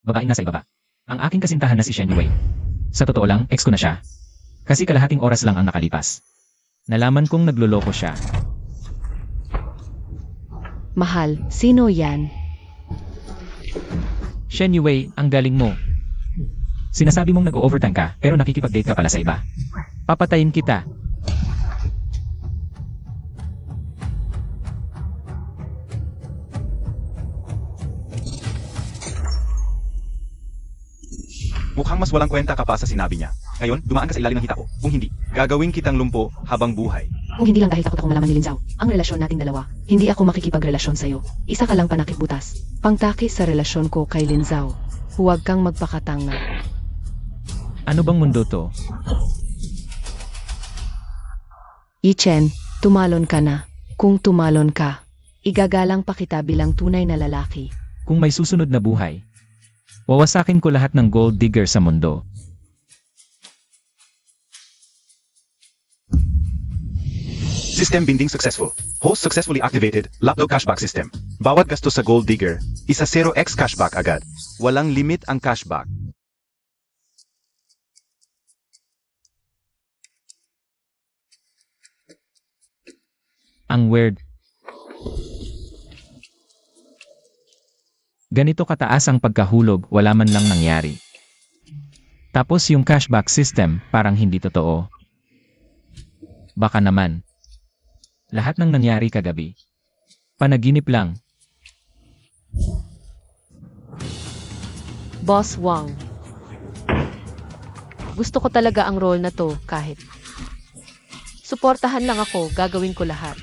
babaeng nasa ibaba. Ang aking kasintahan na si Shen Yue. Sa totoo lang, ex ko na siya. Kasi kalahating oras lang ang nakalipas. Nalaman kong nagloloko siya. Mahal, sino yan? Shen Yue, ang galing mo. Sinasabi mong nag-overtime ka, pero nakikipag-date ka pala sa iba. Papatayin kita. Mukhang mas walang kwenta ka pa sa sinabi niya. Ngayon, dumaan ka sa ilalim ng hita ko. Kung hindi, gagawin kitang lumpo habang buhay. Kung hindi lang dahil takot akong malaman ni Linzao, ang relasyon nating dalawa, hindi ako makikipagrelasyon sa'yo. Isa ka lang panakip butas. Pangtakis sa relasyon ko kay Linzao. Huwag kang magpakatanga. Ano bang mundo to? Yichen, tumalon ka na. Kung tumalon ka, igagalang pa kita bilang tunay na lalaki. Kung may susunod na buhay, wawasakin ko lahat ng gold digger sa mundo. System binding successful. Host successfully activated. Lapdog cashback system. Bawat gastos sa gold digger, isa 0x cashback agad. Walang limit ang cashback. Ang weird. Ganito kataas ang pagkahulog, wala man lang nangyari. Tapos yung cashback system, parang hindi totoo. Baka naman. Lahat ng nangyari kagabi. Panaginip lang. Boss Wang. Gusto ko talaga ang role na to kahit. Suportahan lang ako, gagawin ko lahat.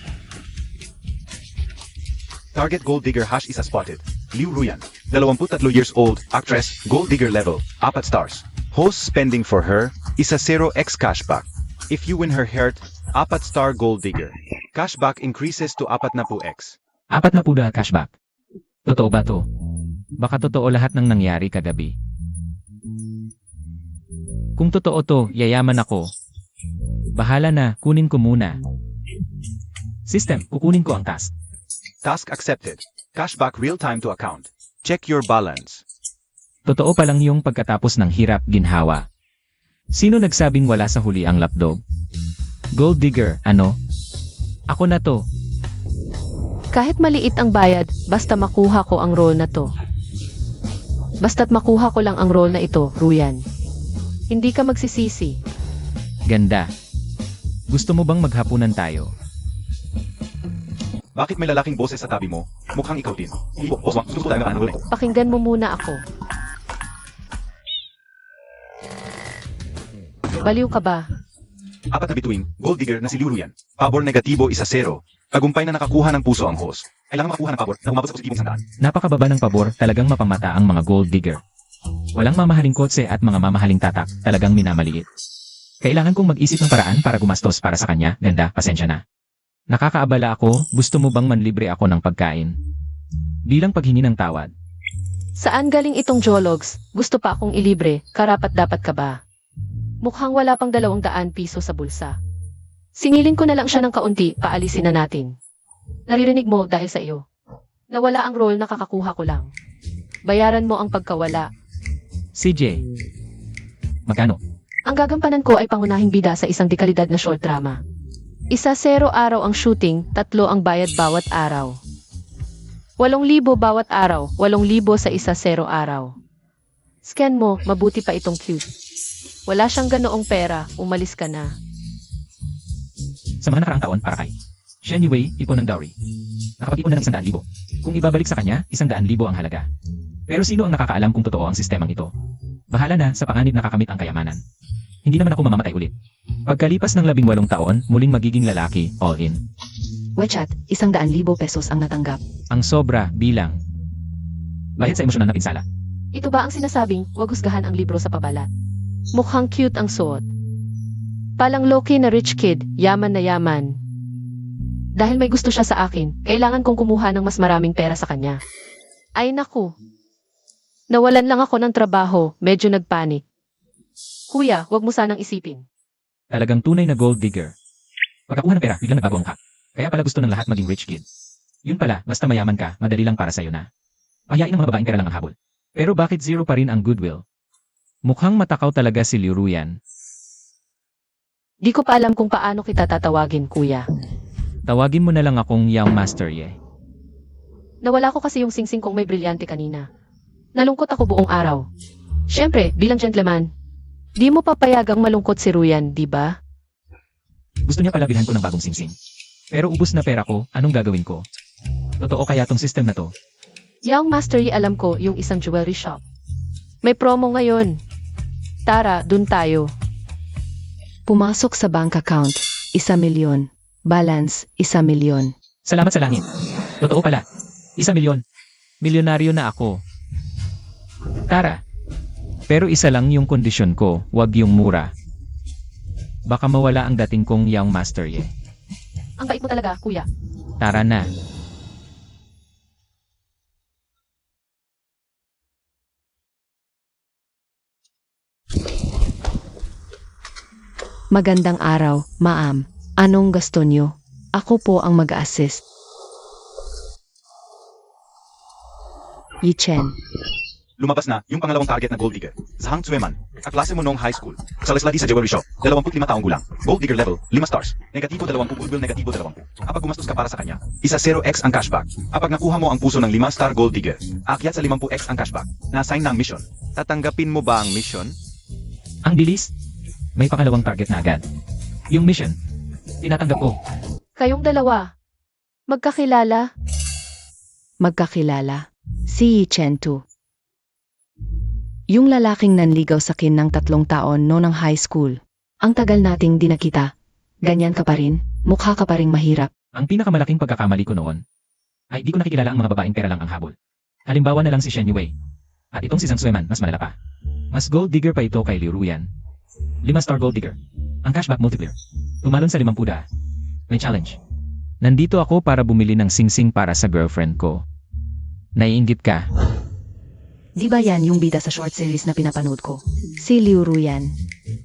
Target gold digger hash isa spotted. Liu Ruyan, 23 years old, actress, gold digger level, 4 stars. Host spending for her, isa 0x cashback. If you win her heart, 4-star gold digger. Cashback increases to 40x. 40 cashback. Totoo ba to? Baka totoo lahat ng nangyari kagabi. Kung totoo to, yayaman ako. Bahala na, kunin ko muna. System, kukunin ko ang task. Task accepted. Cashback real time to account. Check your balance. Totoo pa lang yung pagkatapos ng hirap ginhawa. Sino nagsabing wala sa huli ang lapdog? Gold digger, ano? Ako na to. Kahit maliit ang bayad, basta makuha ko ang role na to. Basta't makuha ko lang ang role na ito, Ruyan. Hindi ka magsisisi. Ganda. Gusto mo bang maghapunan tayo? Bakit may lalaking boses sa tabi mo? Mukhang ikaw din. Boss Wang, gusto ko talaga ano ulit. Pakinggan mo muna ako. Baliw ka ba? 4 na bituin, gold digger na si Liu Ruyan. Pabor negatibo isa 0. Tagumpay na nakakuha ng puso ang host. Kailangan makakuha ng pabor na umabot sa positibong 100. Napakababa ng pabor, talagang mapamata ang mga gold digger. Walang mamahaling kotse at mga mamahaling tatak, talagang minamaliit. Kailangan kong mag-isip ng paraan para gumastos para sa kanya, ganda, pasensya na. Nakakaabala ako, gusto mo bang manlibre ako ng pagkain? Bilang paghingi ng tawad. Saan galing itong jologs? Gusto pa akong ilibre, karapat-dapat ka ba? Mukhang wala pang 200 piso sa bulsa. Singilin ko na lang siya ng kaunti, paalisin na natin. Naririnig mo dahil sa iyo. Nawala ang role na kakakuha ko lang. Bayaran mo ang pagkawala. CJ. Magkano? Ang gagampanan ko ay pangunahing bida sa isang dekalidad na short drama. Isa 0 araw ang shooting, 3 ang bayad bawat araw. 8,000 bawat araw, 8,000 sa isa 0 araw. Scan mo, mabuti pa itong cute. Wala siyang ganoong pera, umalis ka na. Sa mga nakaraang taon para kay Shen Yue, ipon ng dowry. Nakapag-ipon na ng 100,000. Kung ibabalik sa kanya, 100,000 ang halaga. Pero sino ang nakakaalam kung totoo ang sistemang ito? Bahala na sa panganib nakakamit ang kayamanan. Hindi naman ako mamamatay ulit. Pagkalipas ng 18 taon, muling magiging lalaki, all in. Wechat, 100,000 pesos ang natanggap. Ang sobra, bilang. Bayad sa emosyonal na pinsala. Ito ba ang sinasabing, wag husgahan ang libro sa pabalat? Mukhang cute ang suot. Palang low-key na rich kid, yaman na yaman. Dahil may gusto siya sa akin, kailangan kong kumuha ng mas maraming pera sa kanya. Ay naku. Nawalan lang ako ng trabaho, medyo nagpanik. Kuya, wag mo sanang isipin. Talagang tunay na gold digger. Pagkakuha ng pera, biglang nagbago ang ka. Kaya pala gusto ng lahat maging rich kid. Yun pala, basta mayaman ka, madali lang para sa'yo na. Pahiyain ng mga babaeng pera lang ang habol. Pero bakit zero pa rin ang goodwill? Mukhang matakaw talaga si Liu Ruyan. Di ko pa alam kung paano kita tatawagin, kuya. Tawagin mo na lang akong Young Master Ye. Nawala ko kasi yung singsing kong may brilyante kanina. Nalungkot ako buong araw. Siyempre, bilang gentleman, di mo papayagang malungkot si Ruyan, di ba? Gusto niya pala bilhan ko ng bagong singsing. Pero ubus na pera ko, anong gagawin ko? Totoo kaya tong system na to? Young Mastery alam ko yung isang jewelry shop. May promo ngayon. Tara, dun tayo. Pumasok sa bank account, 1,000,000. Balance, 1,000,000. Salamat sa langit. Totoo pala. 1,000,000. Milyonaryo na ako. Tara. Pero isa lang yung kondisyon ko, wag yung mura. Baka mawala ang dating kong Young Master Ye. Ang bait mo talaga, kuya. Tara na. Magandang araw, ma'am. Anong gusto nyo? Ako po ang mag-assist. Yi-Chen. Lumabas na yung pangalawang target na gold digger. Sa Hang Tzueman, kaklase mo noong high school. Sa Lesladi sa jewelry shop, 25 taong gulang. Gold digger level, 5 stars. Negatibo 20, goodwill negatibo 20. Kapag gumastos ka para sa kanya, isa 0x ang cashback. Kapag nakuha mo ang puso ng 5-star gold digger, akyat sa 50x ang cashback. Na-assign na ang mission. Tatanggapin mo ba ang mission? Ang bilis. May pangalawang target na agad. Yung mission. Tinatanggap ko. Kayong dalawa. Magkakilala? Magkakilala. Si Yi-Chen Tu. Yung lalaking nanligaw sa akin ng 3 taon no ng high school. Ang tagal nating di nakita. Ganyan ka pa rin, mukha ka pa rin mahirap. Ang pinakamalaking pagkakamali ko noon ay di ko nakikilala ang mga babaeng pera lang ang habol. Halimbawa na lang si Shen Yue. At itong si Zhang Sueman, mas malala pa. Mas gold digger pa ito kay Liu Ruyan. 5-star gold digger. Ang cashback multiplier. Tumalon sa 50 da. May challenge. Nandito ako para bumili ng singsing para sa girlfriend ko. Naiinggit ka. Di ba yan yung bida sa short series na pinapanood ko? Si Liu Ruyan.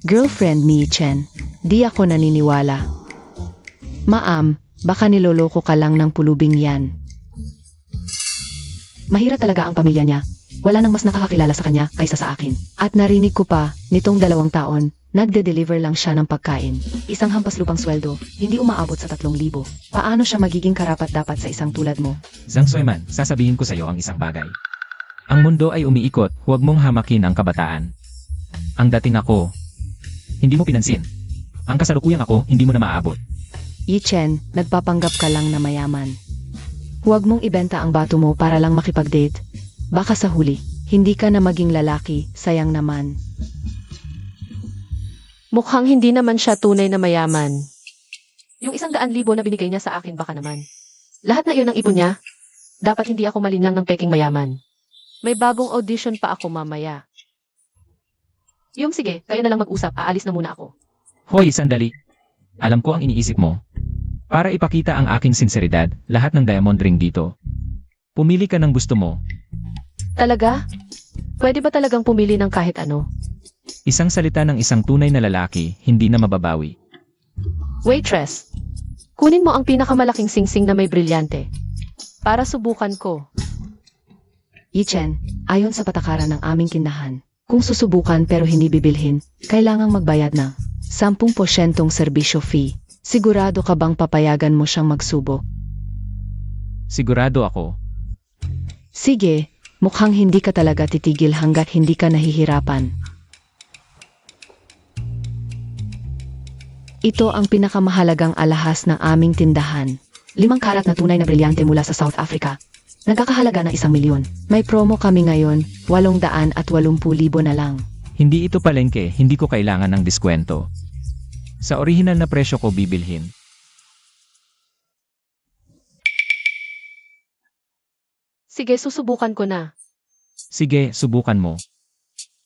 Girlfriend ni Yi-Chen. Di ako naniniwala. Ma'am, baka niloloko ka lang ng pulubing yan. Mahirap talaga ang pamilya niya. Wala nang mas nakakakilala sa kanya kaysa sa akin. At narinig ko pa, nitong 2 taon, nagde-deliver lang siya ng pagkain. Isang hampas lupang sweldo, hindi umaabot sa 3,000. Paano siya magiging karapat-dapat sa isang tulad mo? Zhang Sueman, sasabihin ko sa iyo ang isang bagay. Ang mundo ay umiikot, huwag mong hamakin ang kabataan. Ang dating ako, hindi mo pinansin. Ang kasalukuyang ako, hindi mo na maaabot. Yi-Chen, nagpapanggap ka lang na mayaman. Huwag mong ibenta ang bato mo para lang makipag-date. Baka sa huli, hindi ka na maging lalaki, sayang naman. Mukhang hindi naman siya tunay na mayaman. Yung 100,000 na binigay niya sa akin baka naman. Lahat na yun ang ipon niya. Dapat hindi ako malinlang ng peking mayaman. May bagong audition pa ako mamaya. Yung sige, kayo na lang mag-usap, aalis na muna ako. Hoy, sandali. Alam ko ang iniisip mo. Para ipakita ang aking sinseridad, lahat ng diamond ring dito. Pumili ka ng gusto mo. Talaga? Pwede ba talagang pumili ng kahit ano? Isang salita ng isang tunay na lalaki, hindi na mababawi. Waitress, kunin mo ang pinakamalaking singsing na may brilyante. Para subukan ko. Yi-Chen, ayon sa patakaran ng aming tindahan, kung susubukan pero hindi bibilhin, kailangang magbayad ng 10% serbisyo fee. Sigurado ka bang papayagan mo siyang magsubok? Sigurado ako. Sige, mukhang hindi ka talaga titigil hanggat hindi ka nahihirapan. Ito ang pinakamahalagang alahas ng aming tindahan. 5 karat na tunay na brilyante mula sa South Africa. Nagkakahalaga ng 1,000,000. May promo kami ngayon, 880,000 na lang. Hindi ito palengke, hindi ko kailangan ng diskwento. Sa orihinal na presyo ko bibilhin. Sige, susubukan ko na. Sige, subukan mo.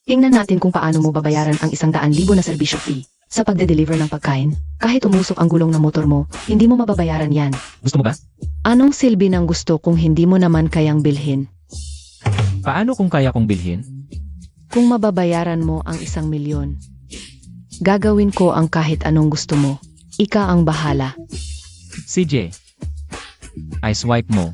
Tingnan natin kung paano mo babayaran ang 100,000 na serbisyo fee. Sa pagde-deliver ng pagkain, kahit umusok ang gulong ng motor mo, hindi mo mababayaran yan. Gusto mo ba? Anong silbi ng gusto kung hindi mo naman kayang bilhin? Paano kung kaya kong bilhin? Kung mababayaran mo ang 1,000,000, gagawin ko ang kahit anong gusto mo. Ika ang bahala. CJ. I swipe mo.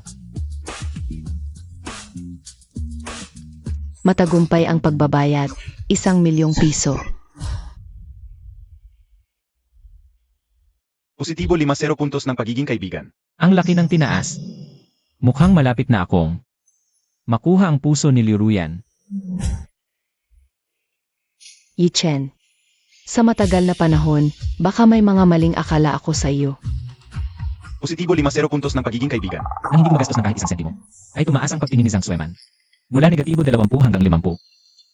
matagumpay ang pagbabayad, 1,000,000 piso. Positibo 50 puntos ng pagiging kaibigan. Ang laki ng tinaas. Mukhang malapit na akong makuha ang puso ni Liu Ruyan. Yichen. Sa matagal na panahon, baka may mga maling akala ako sa iyo. Positibo 50 puntos ng pagiging kaibigan. Nang hindi magastos ng kahit isang sentimo, ay tumaas ang pagtingin ni Zhang Sueman. Mula negatibo 20 hanggang 50.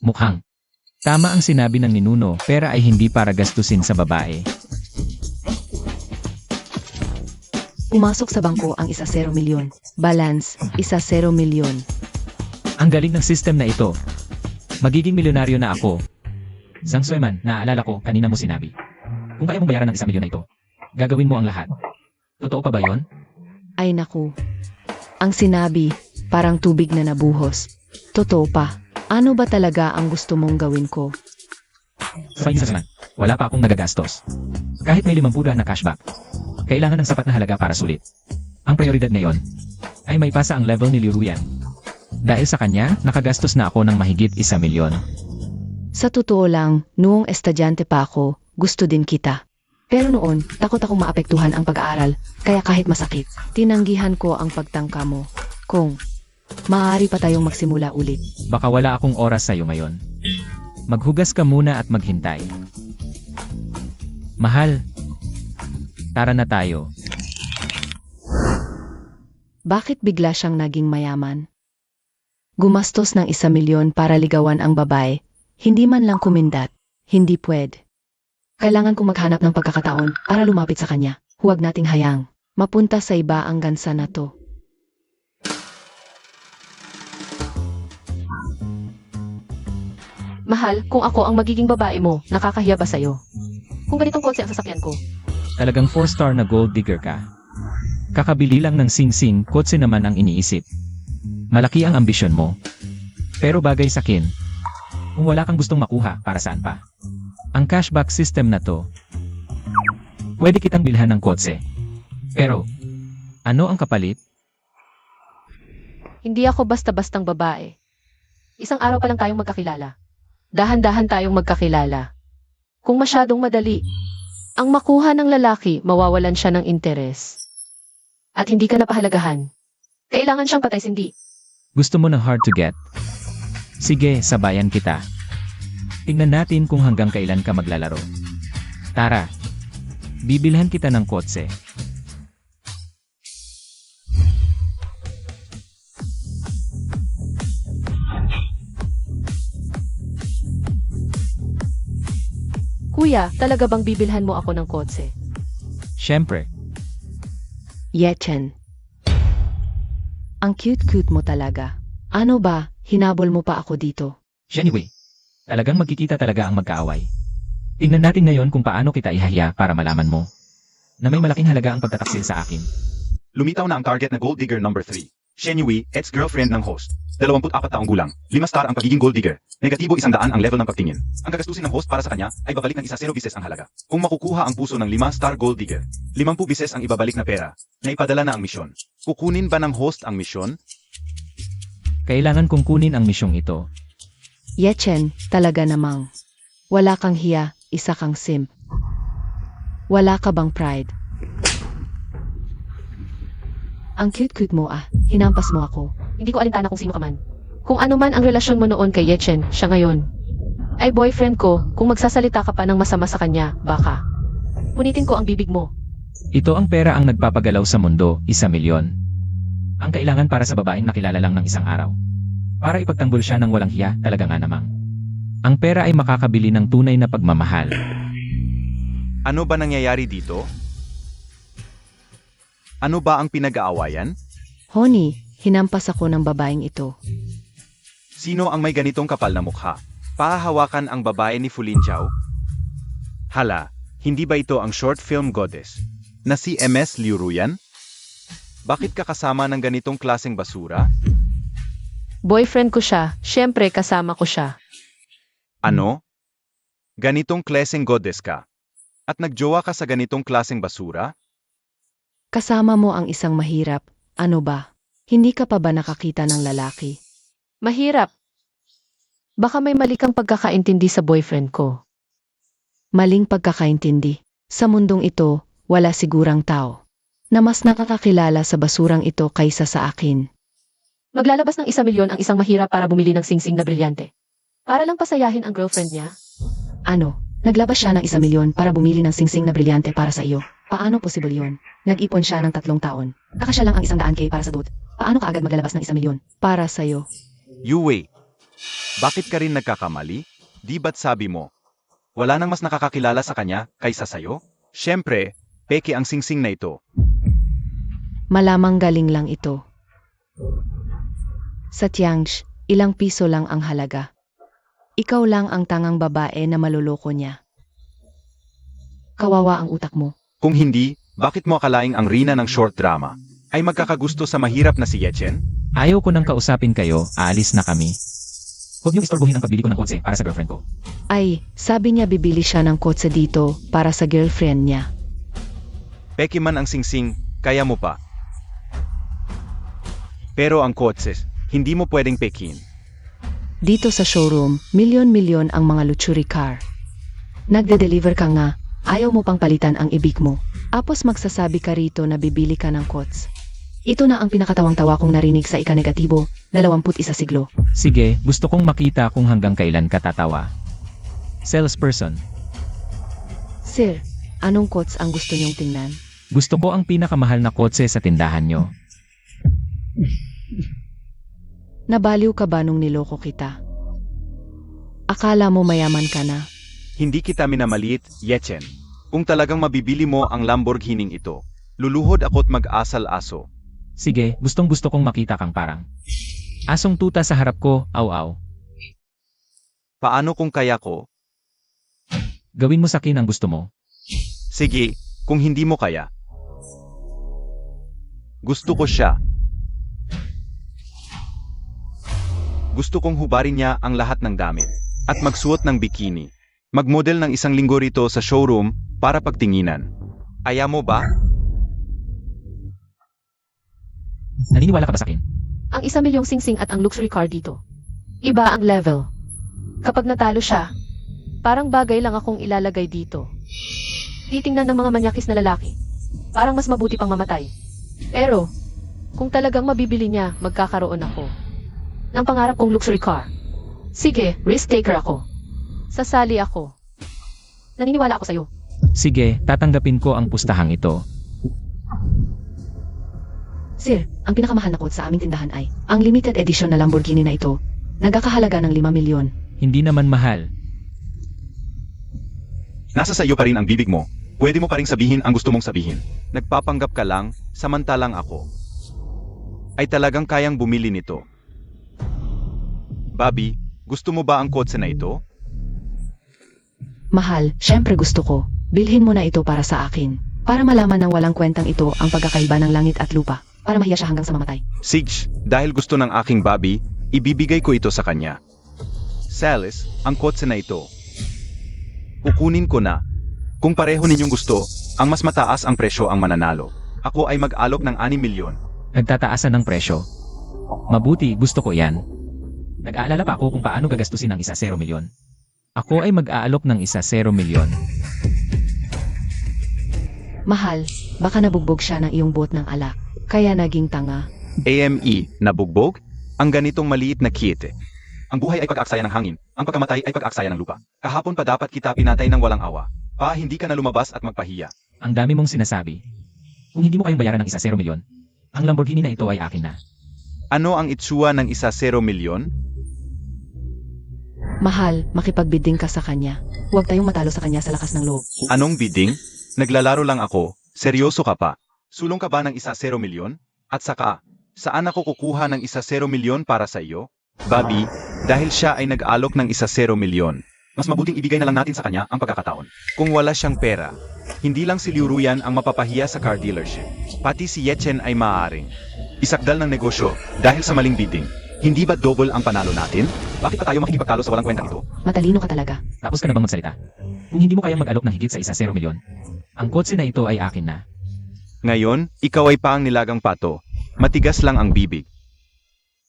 Mukhang tama ang sinabi ng ninuno, pera ay hindi para gastusin sa babae. Pumasok sa bangko ang 1,000,000. Balance, 1,000,000. Ang galing ng system na ito. Magiging milyonaryo na ako. Zhang Sueman, naaalala ko, kanina mo sinabi. Kung kaya mong bayaran ng 1,000,000 na ito, gagawin mo ang lahat. Totoo pa ba yon? Ay naku. Ang sinabi, parang tubig na nabuhos. Totoo pa. Ano ba talaga ang gusto mong gawin ko? Sa isa naman, wala pa akong nagagastos. Kahit may 50 na cashback, kailangan ng sapat na halaga para sulit. Ang prioridad ngayon ay may pasa ang level ni Liu Ruyan. Dahil sa kanya, nakagastos na ako ng mahigit 1,000,000. Sa totoo lang, noong estudyante pa ako, gusto din kita. Pero noon, takot akong maapektuhan ang pag-aaral, kaya kahit masakit, tinanggihan ko ang pagtangka mo. Kung maaari pa tayong magsimula ulit. Baka wala akong oras sa'yo ngayon. Maghugas ka muna at maghintay. Mahal, tara na tayo. Bakit bigla siyang naging mayaman? Gumastos ng 1,000,000 para ligawan ang babae, hindi man lang kumindat, hindi pwede. Kailangan kong maghanap ng pagkakataon para lumapit sa kanya. Huwag nating hayang mapunta sa iba ang gansa na to. Mahal, kung ako ang magiging babae mo, nakakahiya ba sa'yo? Kung ganitong kotse ang sasakyan ko, Talagang 4-star na gold digger ka. Kakabili lang ng sing-sing, kotse naman ang iniisip. Malaki ang ambisyon mo. Pero bagay sa akin, kung wala kang gustong makuha, para saan pa? Ang cashback system na to, pwede kitang bilhan ng kotse. Pero, ano ang kapalit? hindi ako basta-bastang babae. Isang araw pa lang tayong magkakilala. Dahan-dahan tayong magkakilala. Kung masyadong madali, ang makuha ng lalaki, mawawalan siya ng interes. At hindi ka napahalagahan. Kailangan siyang patay-sindi. Gusto mo ng hard to get? Sige, sabayan kita. Tingnan natin kung hanggang kailan ka maglalaro. Tara, bibilhan kita ng kotse. Kuya, talaga bang bibilhan mo ako ng kotse? Siyempre, Yechen. Ang cute-cute mo talaga. Ano ba, hinabol mo pa ako dito? anyway, talagang magkikita talaga ang magkaaway. Tingnan natin ngayon kung paano kita ihahiya para malaman mo na may malaking halaga ang pagtataksil sa akin. Lumitaw na ang target na gold digger number 3. Shen Yui, ex-girlfriend ng host. 24 taong gulang. 5 star ang pagiging gold digger. Negatibo 100 ang level ng pagtingin. Ang kagastusin ng host para sa kanya ay babalik ng 10 bises ang halaga. Kung makukuha ang puso ng 5 star gold digger, 50 bises ang ibabalik na pera na ipadala na ang misyon. Kukunin ba ng host ang misyon? Kailangan kong kunin ang misyong ito. Yechen, talaga namang. Wala kang hiya, isa kang simp. Wala ka bang pride? Ang cute-cute mo hinampas mo ako. Hindi ko alintana kung sino ka man. Kung ano man ang relasyon mo noon kay Yechen, siya ngayon ay boyfriend ko. Kung magsasalita ka pa ng masama sa kanya, baka punitin ko ang bibig mo. Ito ang pera ang nagpapagalaw sa mundo, 1,000,000. Ang kailangan para sa babaeng nakilala lang ng isang araw. Para ipagtanggol siya ng walang hiya, talaga nga namang. Ang pera ay makakabili ng tunay na pagmamahal. Ano ba nangyayari dito? Ano ba ang pinag-aawayan? Honey, hinampas ako ng babaeng ito. Sino ang may ganitong kapal na mukha? Pahahawakan ang babae ni Fu Linjiao? Hala, hindi ba ito ang short film goddess na si MS Liu Ruyan? Bakit ka kasama ng ganitong klaseng basura? Boyfriend ko siya, syempre kasama ko siya. Ano? Ganitong klaseng goddess ka? At nagjowa ka sa ganitong klaseng basura? Kasama mo ang isang mahirap, ano ba? Hindi ka pa ba nakakita ng lalaki? Mahirap. Baka may mali kang pagkakaintindi sa boyfriend ko. Maling pagkakaintindi. Sa mundong ito, wala sigurang tao na mas nakakakilala sa basurang ito kaysa sa akin. Maglalabas ng 1 milyon ang isang mahirap para bumili ng singsing na brilyante. Para lang pasayahin ang girlfriend niya? Ano? Naglabas siya ng 1 milyon para bumili ng singsing na brilyante para sa iyo. Paano posible yun? Nag-ipon siya ng 3 taon. Nakasya lang ang 100K para sa dot. Paano ka agad maglalabas ng 1 milyon? Para sa'yo. Yue, bakit ka rin nagkakamali? Di ba't sabi mo, wala nang mas nakakakilala sa kanya kaysa sa'yo? Siyempre, peke ang singsing na ito. Malamang galing lang ito. Sa Tiangsh, ilang piso lang ang halaga. Ikaw lang ang tangang babae na maluloko niya. Kawawa ang utak mo. Kung hindi, bakit mo akalaing ang Rina ng short drama ay magkakagusto sa mahirap na si Yechen? Ayaw ko nang kausapin kayo, aalis na kami. Huwag niyong istorbohin ang pagbili ko ng kotse para sa girlfriend ko. Ay, sabi niya bibili siya ng kotse dito para sa girlfriend niya. Peke man ang singsing, kaya mo pa. Pero ang kotse, hindi mo pwedeng pekin. Dito sa showroom, milyon-milyon ang mga luxury car. Nagde-deliver ka nga, ayaw mo pang palitan ang ibig mo. Apos magsasabi ka rito na bibili ka ng kots. Ito na ang pinakatawang-tawa kong narinig sa ika-negatibo, 21 siglo. Sige, gusto kong makita kung hanggang kailan ka tatawa. Salesperson, Sir, anong kots ang gusto niyong tingnan? gusto ko ang pinakamahal na kotse sa tindahan nyo. Nabaliw ka ba nung niloko kita? Akala mo mayaman ka na? Hindi kita minamaliit, Yechen. Kung talagang mabibili mo ang Lamborghini ito, luluhod ako't mag-asal-aso. Sige, gustong-gusto kong makita kang parang asong tuta sa harap ko, aw-aw. Paano kung kaya ko? Gawin mo sa akin ang gusto mo. Sige, kung hindi mo kaya. Gusto ko siya. Gusto kong hubarin niya ang lahat ng damit at magsuot ng bikini. Magmodel ng 1 linggo rito sa showroom para pagtinginan. Aya mo ba? Naniniwala ka ba sa akin? Ang 1 milyong singsing at ang luxury car dito. Iba ang level. Kapag natalo siya, parang bagay lang akong ilalagay dito. Titingnan ng mga manyakis na lalaki. Parang mas mabuti pang mamatay. Pero, kung talagang mabibili niya, magkakaroon ako ng pangarap kong luxury car. Sige, risk taker ako. Sasali ako. Naniniwala ako sa'yo. Sige, tatanggapin ko ang pustahang ito. Sir, ang pinakamahal na kots sa aming tindahan ay ang limited edition na Lamborghini na ito. Nagkakahalaga ng 5 milyon. Hindi naman mahal. Nasa sa iyo pa rin ang bibig mo. Pwede mo pa rin sabihin ang gusto mong sabihin. Nagpapanggap ka lang, samantalang ako ay talagang kayang bumili nito. Bobby, gusto mo ba ang kotse na ito? Mahal, syempre gusto ko. Bilhin mo na ito para sa akin. Para malaman ng walang kwentang ito ang pagkakaiba ng langit at lupa. Para mahiya siya hanggang sa mamatay. Sige, dahil gusto ng aking Bobby, ibibigay ko ito sa kanya. Sales, ang kotse na ito. Kukunin ko na. Kung pareho ninyong gusto, ang mas mataas ang presyo ang mananalo. Ako ay mag-alok ng 6 milyon. Nagtataasan ng presyo. Mabuti, gusto ko yan. Nag-aalala pa ako kung paano gagastusin ang 1 milyon. Ako ay mag-aalok ng 1 milyon. Mahal, baka nabugbog siya ng iyong buot ng alak. Kaya naging tanga. AME, nabugbog? Ang ganitong maliit na kit. Ang buhay ay pag-aaksaya ng hangin, ang pagkamatay ay pag-aaksaya ng lupa. Kahapon pa dapat kita pinatay ng walang awa. Pa, hindi ka na lumabas at magpahiya. Ang dami mong sinasabi. Kung hindi mo kayong bayaran ng 1 milyon, ang Lamborghini na ito ay akin na. Ano ang itsura ng 1 milyon? Mahal, makipagbidding ka sa kanya. Huwag tayong matalo sa kanya sa lakas ng loob. Anong bidding? Naglalaro lang ako. Seryoso ka pa? Sulong ka ba ng 1 milyon? At saka, saan ako kukuha ng 1 milyon para sa iyo? Bobby, dahil siya ay nag-alok ng 1 milyon, mas mabuting ibigay na lang natin sa kanya ang pagkakataon. Kung wala siyang pera, hindi lang si Liu Ruyan ang mapapahiya sa car dealership. Pati si Yechen ay maaaring isakdal ng negosyo dahil sa maling bidding. Hindi ba double ang panalo natin? Bakit pa tayo makikipagtalo sa walang kwentang ito? Matalino ka talaga. Tapos ka na bang magsalita? Kung hindi mo kayang mag-alok ng higit sa 1 milyon, ang kotse na ito ay akin na. Ngayon, ikaw ay paang nilagang pato. Matigas lang ang bibig.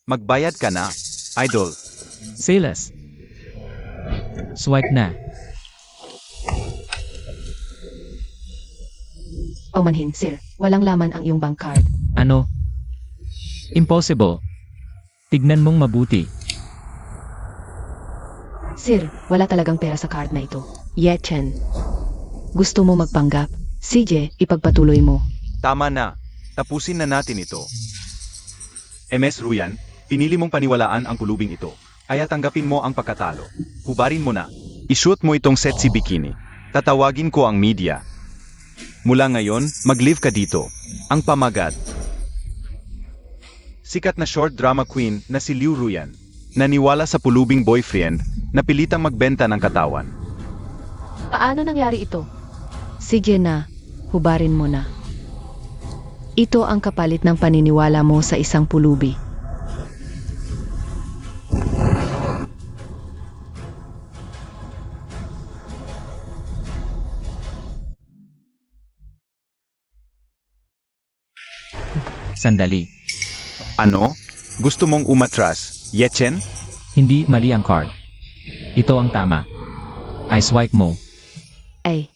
Magbayad ka na, idol. Sales, Swipe na. Paumanhin, sir. Walang laman ang iyong bank card. Ano? Impossible. Tignan mong mabuti. Sir, wala talagang pera sa card na ito. Yechen. Gusto mo magpanggap? Sige, ipagpatuloy mo. Tama na. Tapusin na natin ito. MS Ruyan, pinili mong paniwalaan ang pulubing ito. Kaya tanggapin mo ang pagkatalo. Hubarin mo na. Ishoot mo itong sexy bikini. Tatawagin ko ang media. Mula ngayon, mag-live ka dito. Ang pamagat. Sikat na short drama queen na si Liu Ruyan. Naniwala sa pulubing boyfriend na pilitang magbenta ng katawan. Paano nangyari ito? Sige na, hubarin mo na. Ito ang kapalit ng paniniwala mo sa isang pulubi. Sandali. Ano? Gusto mong umatras, Yechen? Hindi mali ang card. Ito ang tama. I swipe mo. Ay,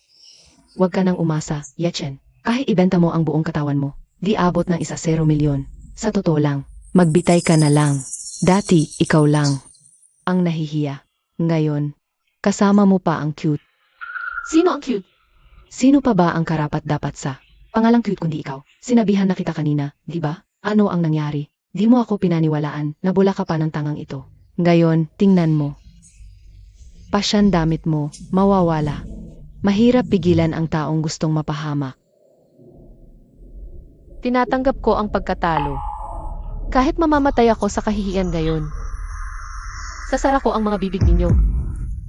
huwag ka nang umasa, Yechen. Kahit ibenta mo ang buong katawan mo, di abot ng 1 milyon. Sa totoo lang, magbitay ka na lang. Dati, ikaw lang ang nahihiya. Ngayon, kasama mo pa ang cute. Sino ang cute? Sino pa ba ang karapat-dapat sa pangalang cute kundi ikaw? Sinabihan na kita kanina, di ba? Ano ang nangyari? Di mo ako pinaniwalaan, nabula ka pa ng tangang ito. Ngayon, tingnan mo. Pasyan damit mo, mawawala. Mahirap pigilan ang taong gustong mapahamak. Tinatanggap ko ang pagkatalo. Kahit mamamatay ako sa kahihiyan ngayon. Sasara ko ang mga bibig ninyo.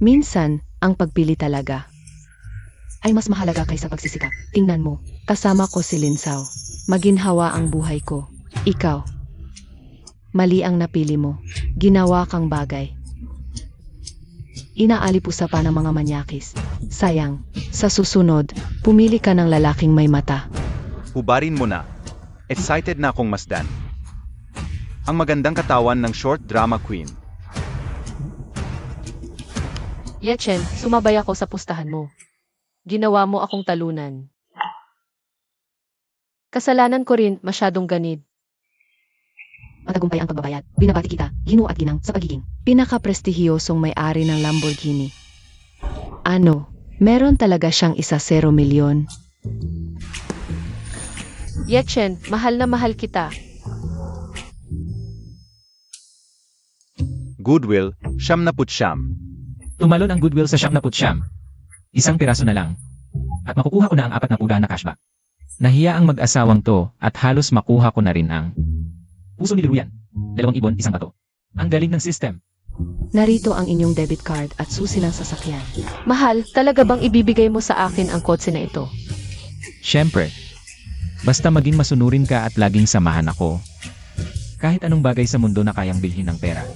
Minsan, ang pagpili talaga ay mas mahalaga kaysa pagsisikap. Tingnan mo, kasama ko si Linsaw. Maginhawa ang buhay ko. Ikaw. Mali ang napili mo. Ginawa kang bagay. Inaalipusa pa ng mga manyakis. Sayang, sa susunod, pumili ka ng lalaking may mata. Hubarin mo na. Excited na akong masdan. Ang magandang katawan ng short drama queen. Yechen, sumabay ako sa pustahan mo. Ginawa mo akong talunan. Kasalanan ko rin, masyadong ganid. Matagumpay ang pagbabayad. Binabati kita, ginoo at ginang, sa pagiging pinaka-prestihiyosong may-ari ng Lamborghini. Ano, meron talaga siyang 1 milyon? Yechen, mahal na mahal kita. Goodwill, 79. Tumalon ang goodwill sa 79. Isang piraso na lang. At makukuha ko na ang 4 na puga na cashback. Nahiya ang mag-asawang to at halos makuha ko na rin ang puso ni Ruyan. 2 ibon, 1 bato. Ang galing ng system. Narito ang inyong debit card at susi ng sasakyan. Mahal, talaga bang ibibigay mo sa akin ang kotse na ito? Siyempre. Basta maging masunurin ka at laging samahan ako. Kahit anong bagay sa mundo na kayang bilhin ng pera,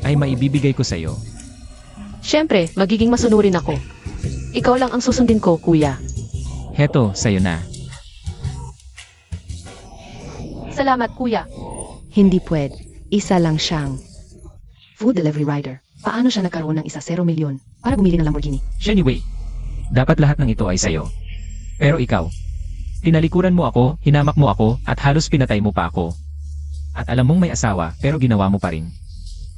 ay maibibigay ko sa iyo. Siyempre, magiging masunurin ako. Ikaw lang ang susundin ko, kuya. Heto, sa'yo na. Salamat, kuya. Hindi pwede. Isa lang siyang food delivery rider. Paano siya nagkaroon ng 1 milyon para bumili ng Lamborghini? Anyway, dapat lahat ng ito ay sa'yo. Pero ikaw, tinalikuran mo ako, hinamak mo ako, at halos pinatay mo pa ako. At alam mong may asawa, pero ginawa mo pa rin.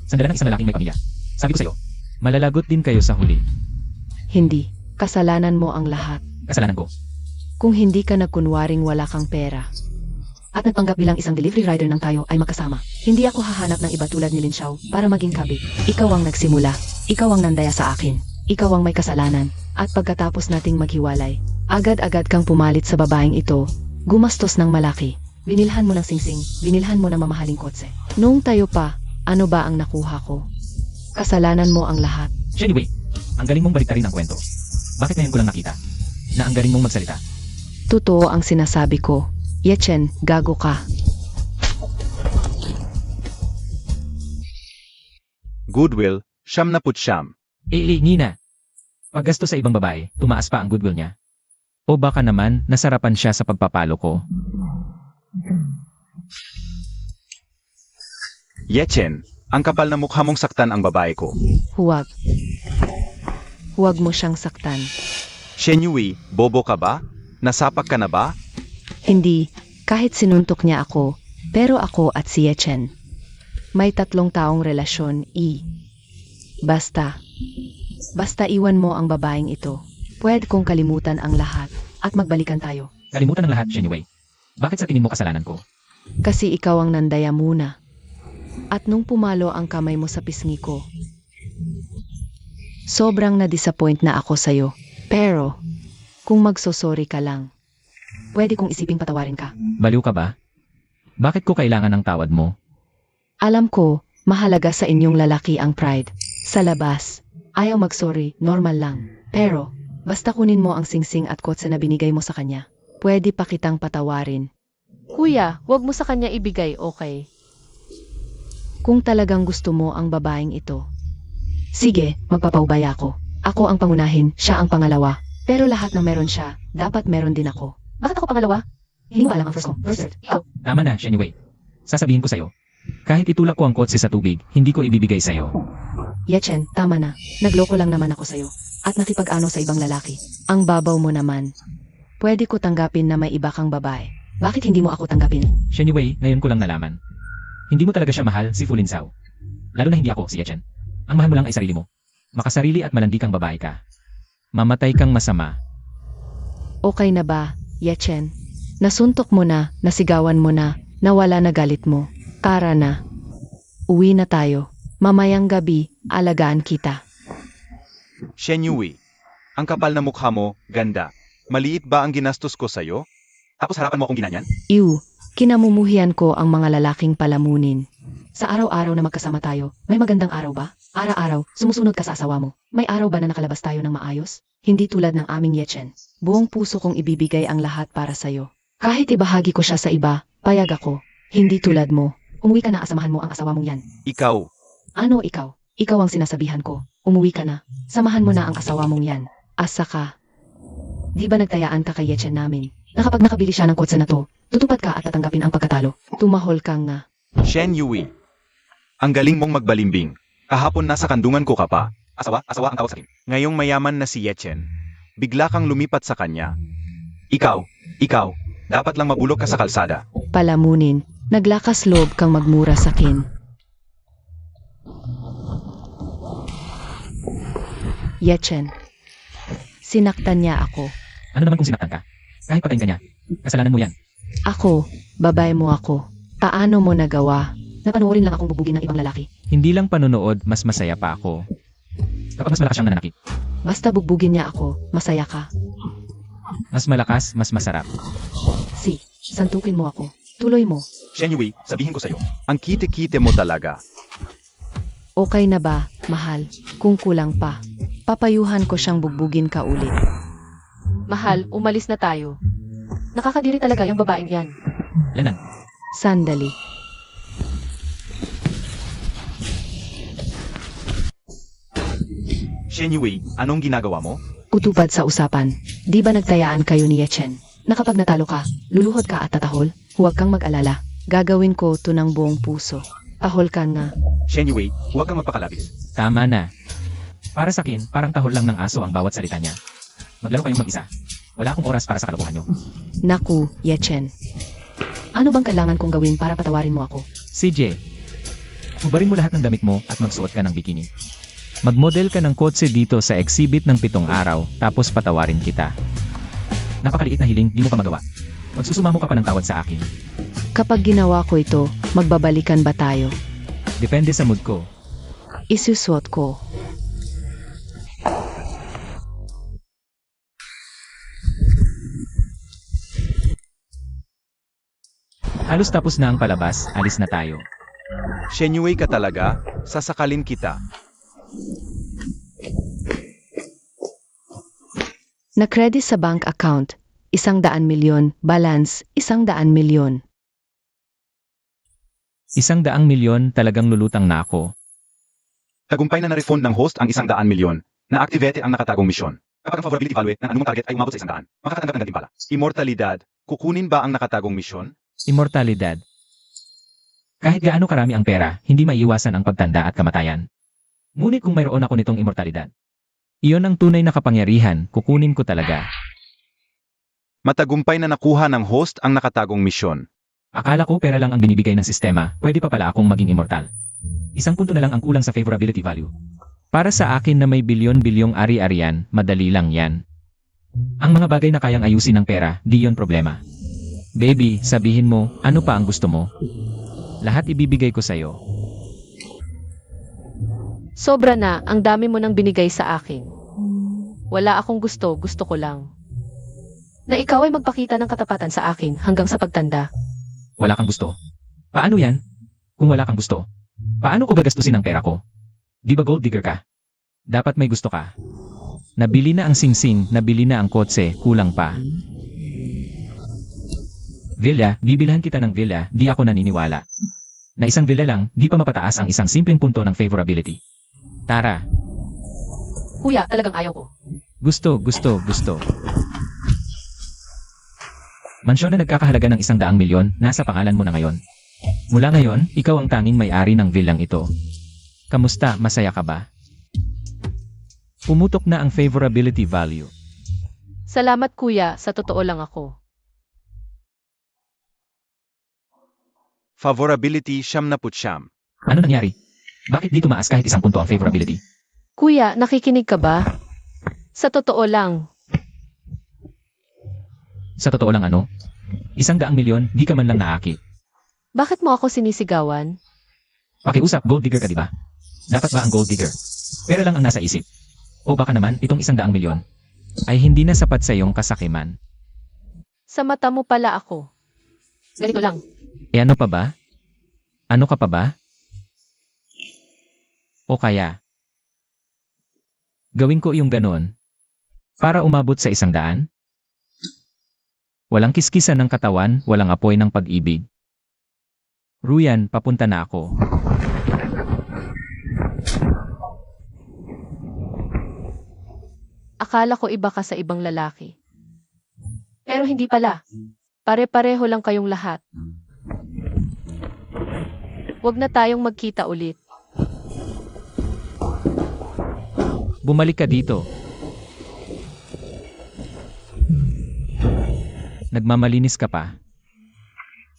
Sandalan ng isang lalaking may pamilya. Sabi ko sa'yo, malalagot din kayo sa huli. Hindi. Kasalanan mo ang lahat. Kasalanan ko. Kung hindi ka nagkunwaring wala kang pera at nagpanggap bilang isang delivery rider ng tayo ay makasama, hindi ako hahanap ng iba tulad ni Lin Xiao para maging kabit. Ikaw ang nagsimula. Ikaw ang nandaya sa akin. Ikaw ang may kasalanan. At pagkatapos nating maghiwalay, agad-agad kang pumalit sa babaeng ito, gumastos ng malaki. Binilhan mo ng singsing, binilhan mo ng mamahaling kotse. Noong tayo pa, ano ba ang nakuha ko? Kasalanan mo ang lahat. Anyway, ang galing mong baliktarin ang kwento. Bakit ngayon ko lang nakita na ang galing mong magsalita? Totoo ang sinasabi ko. Yechen, gago ka. Goodwill, 79. Nina. Paggasto sa ibang babae, tumaas pa ang goodwill niya. O baka naman, nasarapan siya sa pagpapalo ko. Yechen, ang kapal na mukha mong saktan ang babae ko. Huwag. Huwag mo siyang saktan. Shen Yui, bobo ka ba? Nasapak ka na ba? Hindi, kahit sinuntok niya ako, pero ako at si Yechen. May 3 taong relasyon, Basta iwan mo ang babaeng ito. Pwede kong kalimutan ang lahat at magbalikan tayo. Kalimutan ng lahat, Shen Yue. Bakit sa tingin mo kasalanan ko? Kasi ikaw ang nandaya muna. At nung pumalo ang kamay mo sa pisngi ko, sobrang na-disappoint na ako sa'yo. Pero, kung magsosorry ka lang, pwede kong isiping patawarin ka. Baliw ka ba? Bakit ko kailangan ng tawad mo? Alam ko, mahalaga sa inyong lalaki ang pride. Sa labas, ayaw mag-sorry, normal lang. Pero, basta kunin mo ang singsing at kotse na binigay mo sa kanya. Pwede pa kitang patawarin. Kuya, wag mo sa kanya ibigay, okay? Kung talagang gusto mo ang babaeng ito. Sige, magpapaubaya ako. Ako ang pangunahin, siya ang pangalawa. Pero lahat ng meron siya, dapat meron din ako. Bakit ako pangalawa? Hindi mo alam ang first ko. First, ikaw. Tama na, Shen Yue. Sasabihin ko sa'yo. Kahit itulak ko ang kotse sa tubig, hindi ko ibibigay sa'yo. Yechen, tama na. Nagloko lang naman ako sa'yo. At nakipag-ano sa ibang lalaki. Ang babaw mo naman. Pwede ko tanggapin na may iba kang babae. Bakit hindi mo ako tanggapin? Shen Yue, ngayon ko lang nalaman. Hindi mo talaga siya mahal, si Fu Lin-sao. Lalo na hindi ako, si Yechen. Ang mahal mo lang ay sarili mo. Makasarili at malandi kang babae ka. Mamatay kang masama. Okay na ba, Yechen? Nasuntok mo na, nasigawan mo na, nawala na galit mo. Tara na. Uwi na tayo. Mamayang gabi, alagaan kita. Shen Yui, ang kapal na mukha mo, ganda. Maliit ba ang ginastos ko sa'yo? Tapos harapan mo akong ginanyan? Iw, kinamumuhian ko ang mga lalaking palamunin. Sa araw-araw na magkasama tayo, may magandang araw ba? Araw-araw, sumusunod ka sa asawa mo. May araw ba na nakalabas tayo ng maayos? Hindi tulad ng aming Yechen. Buong puso kong ibibigay ang lahat para sa'yo. Kahit ibahagi ko siya sa iba, payag ako. Hindi tulad mo. Umuwi ka na, asamahan mo ang asawa mong yan. Ikaw, Ano ikaw? Ikaw ang sinasabihan ko. Umuwi ka na. Samahan mo na ang asawa mong yan. Asa ka. Di ba nagtayaan ka kay Yechen namin? Na kapag nakabili siya ng kotse na to, tutupad ka at tatanggapin ang pagkatalo. Tumahol kang nga. Shen Yui. Ang galing mong magbalimbing. Kahapon nasa kandungan ko ka pa. Asawa ang tawag sa akin. Ngayong mayaman na si Yechen. Bigla kang lumipat sa kanya. Ikaw, dapat lang mabulok ka sa kalsada. Palamunin. Naglakas loob kang magmura sa akin. Yechen. Sinaktan niya ako. Ano naman kung sinaktan ka? Kahit patayin ka niya, kasalanan mo yan. Ako, babae mo ako. Paano mo nagawa? Napanoorin lang akong bubugin ng ibang lalaki. Hindi lang panonood, mas masaya pa ako. Kapag mas malakas siyang nananakit. Basta bugbugin niya ako, masaya ka. Mas malakas, mas masarap. Santukin mo ako. Tuloy mo. Shen Yui, sabihin ko sa'yo. Ang kite-kite mo talaga. Okay na ba, mahal? Kung kulang pa. Papayuhan ko siyang bugbugin ka ulit. Mahal, umalis na tayo. Nakakadiri talaga yung babaeng yan. Lanan. Sandali. Shen Yui, anong ginagawa mo? Utupad sa usapan. Di ba nagtayaan kayo ni Yechen? Na kapag natalo ka, luluhod ka at tatahol? Huwag kang mag-alala. Gagawin ko to ng buong puso. Tahol ka nga. Shen Yui, huwag kang magpakalabis. Tama na. Para sa akin, parang tahol lang ng aso ang bawat salita niya. Maglaro kayong mag-isa. Wala akong oras para sa kalokohan niyo. Naku, Yechen. Ano bang kailangan kong gawin para patawarin mo ako? CJ, hubarin mo lahat ng damit mo at magsuot ka ng bikini. Magmodel ka ng kotse dito sa exhibit ng 7 araw, tapos patawarin kita. Napakaliit na hiling, di mo pa magawa. Magsusumamo ka pa ng tawad sa akin. Kapag ginawa ko ito, magbabalikan ba tayo? Depende sa mood ko. Isusuot ko. Halos tapos na ang palabas, alis na tayo. Shen Yui ka talaga, sasakalin kita. Na-credit sa bank account, 100 milyon, balance, 100 milyon. 100 milyon, talagang lulutang na ako. Tagumpay na na-refund ng host ang 100 milyon. Na-activate ang nakatagong misyon. Kapag ang favorability value ng anumang target ay umabot sa 100, makakatanggap ng gantimpala. Immortalidad, kukunin ba ang nakatagong misyon? Immortalidad. Kahit gaano karami ang pera, hindi maiiwasan ang pagtanda at kamatayan. Ngunit kung mayroon ako nitong immortalidad, Iyon ang tunay na kapangyarihan, kukunin ko talaga. Matagumpay na nakuha ng host ang nakatagong misyon. Akala ko pera lang ang binibigay ng sistema, pwede pa pala akong maging immortal. Isang punto na lang ang kulang sa favorability value. Para sa akin na may bilyon-bilyong ari-arian, madali lang yan. Ang mga bagay na kayang ayusin ng pera, di yon problema. Baby, sabihin mo, ano pa ang gusto mo? Lahat ibibigay ko sa'yo. Sobra na, ang dami mo nang binigay sa akin. Wala akong gusto, gusto ko lang. Na ikaw ay magpakita ng katapatan sa akin hanggang sa pagtanda. Wala kang gusto. Paano yan? Kung wala kang gusto, paano ko gagastusin ang pera ko? Di ba gold digger ka? Dapat may gusto ka. Nabili na ang singsing, nabili na ang kotse, kulang pa. Villa, bibilhan kita ng villa, di ako naniniwala. Na isang villa lang, di pa mapataas ang isang simpleng punto ng favorability. Tara. Kuya, talagang ayaw ko. Gusto. Mansyon na nagkakahalaga ng 100 milyon, nasa pangalan mo na ngayon. Mula ngayon, ikaw ang tanging may-ari ng villang ito. Kamusta, masaya ka ba? Pumutok na ang favorability value. Salamat kuya, sa totoo lang ako. Favorability 79. Ano nangyari? Bakit di tumaas kahit 1 punto ang favorability? Kuya, nakikinig ka ba? Sa totoo lang. Sa totoo lang ano? 100 milyon, di ka man lang naakit. Bakit mo ako sinisigawan? Pakiusap, gold digger ka di ba? Dapat ba ang gold digger? Pera lang ang nasa isip. O baka naman, itong 100 milyon ay hindi na sapat sa iyong kasakiman. Sa mata mo pala ako. Ganito lang. E ano pa ba? Ano ka pa ba? O kaya, gawin ko yung ganon para umabot sa 100? Walang kiskisan ng katawan, walang apoy ng pag-ibig. Ruyan, papunta na ako. Akala ko iba ka sa ibang lalaki. Pero hindi pala. Pare-pareho lang kayong lahat. Huwag na tayong magkita ulit. Bumalik ka dito. Nagmamalinis ka pa.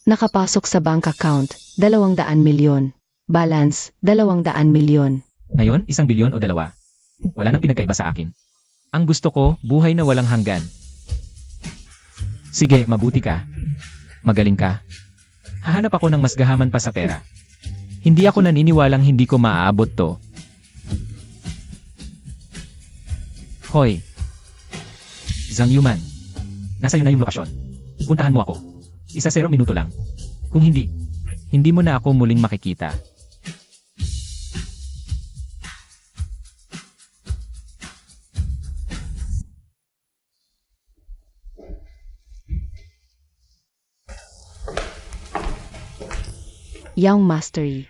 Nakapasok sa bank account, 200 milyon. Balance, 200 milyon. Ngayon, 1 bilyon o 2. Wala nang pinagkaiba sa akin. Ang gusto ko, buhay na walang hanggan. Sige, mabuti ka. Magaling ka. Hahanap ako ng mas gahaman pa sa pera. Hindi ako naniniwalang hindi ko maaabot to. Hoy. Zhang Yuman. Nasa na yung lokasyon. Puntahan mo ako. 0 minuto lang. Kung hindi, hindi mo na ako muling makikita. Young Mastery.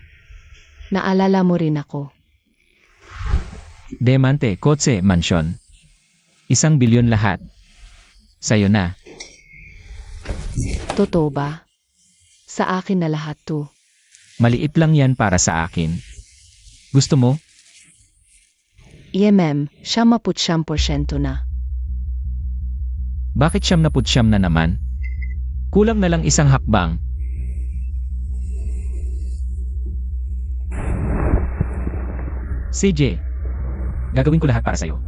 Naalala mo rin ako. Diamante, kotse, mansyon. 1 bilyon lahat. Sa'yo na. Totoo ba? Sa akin na lahat to. Maliit lang yan para sa akin. Gusto mo? IMM, 79% na. Bakit 79 na naman? Kulang na lang 1 hakbang. CJ, gagawin ko lahat para sa'yo.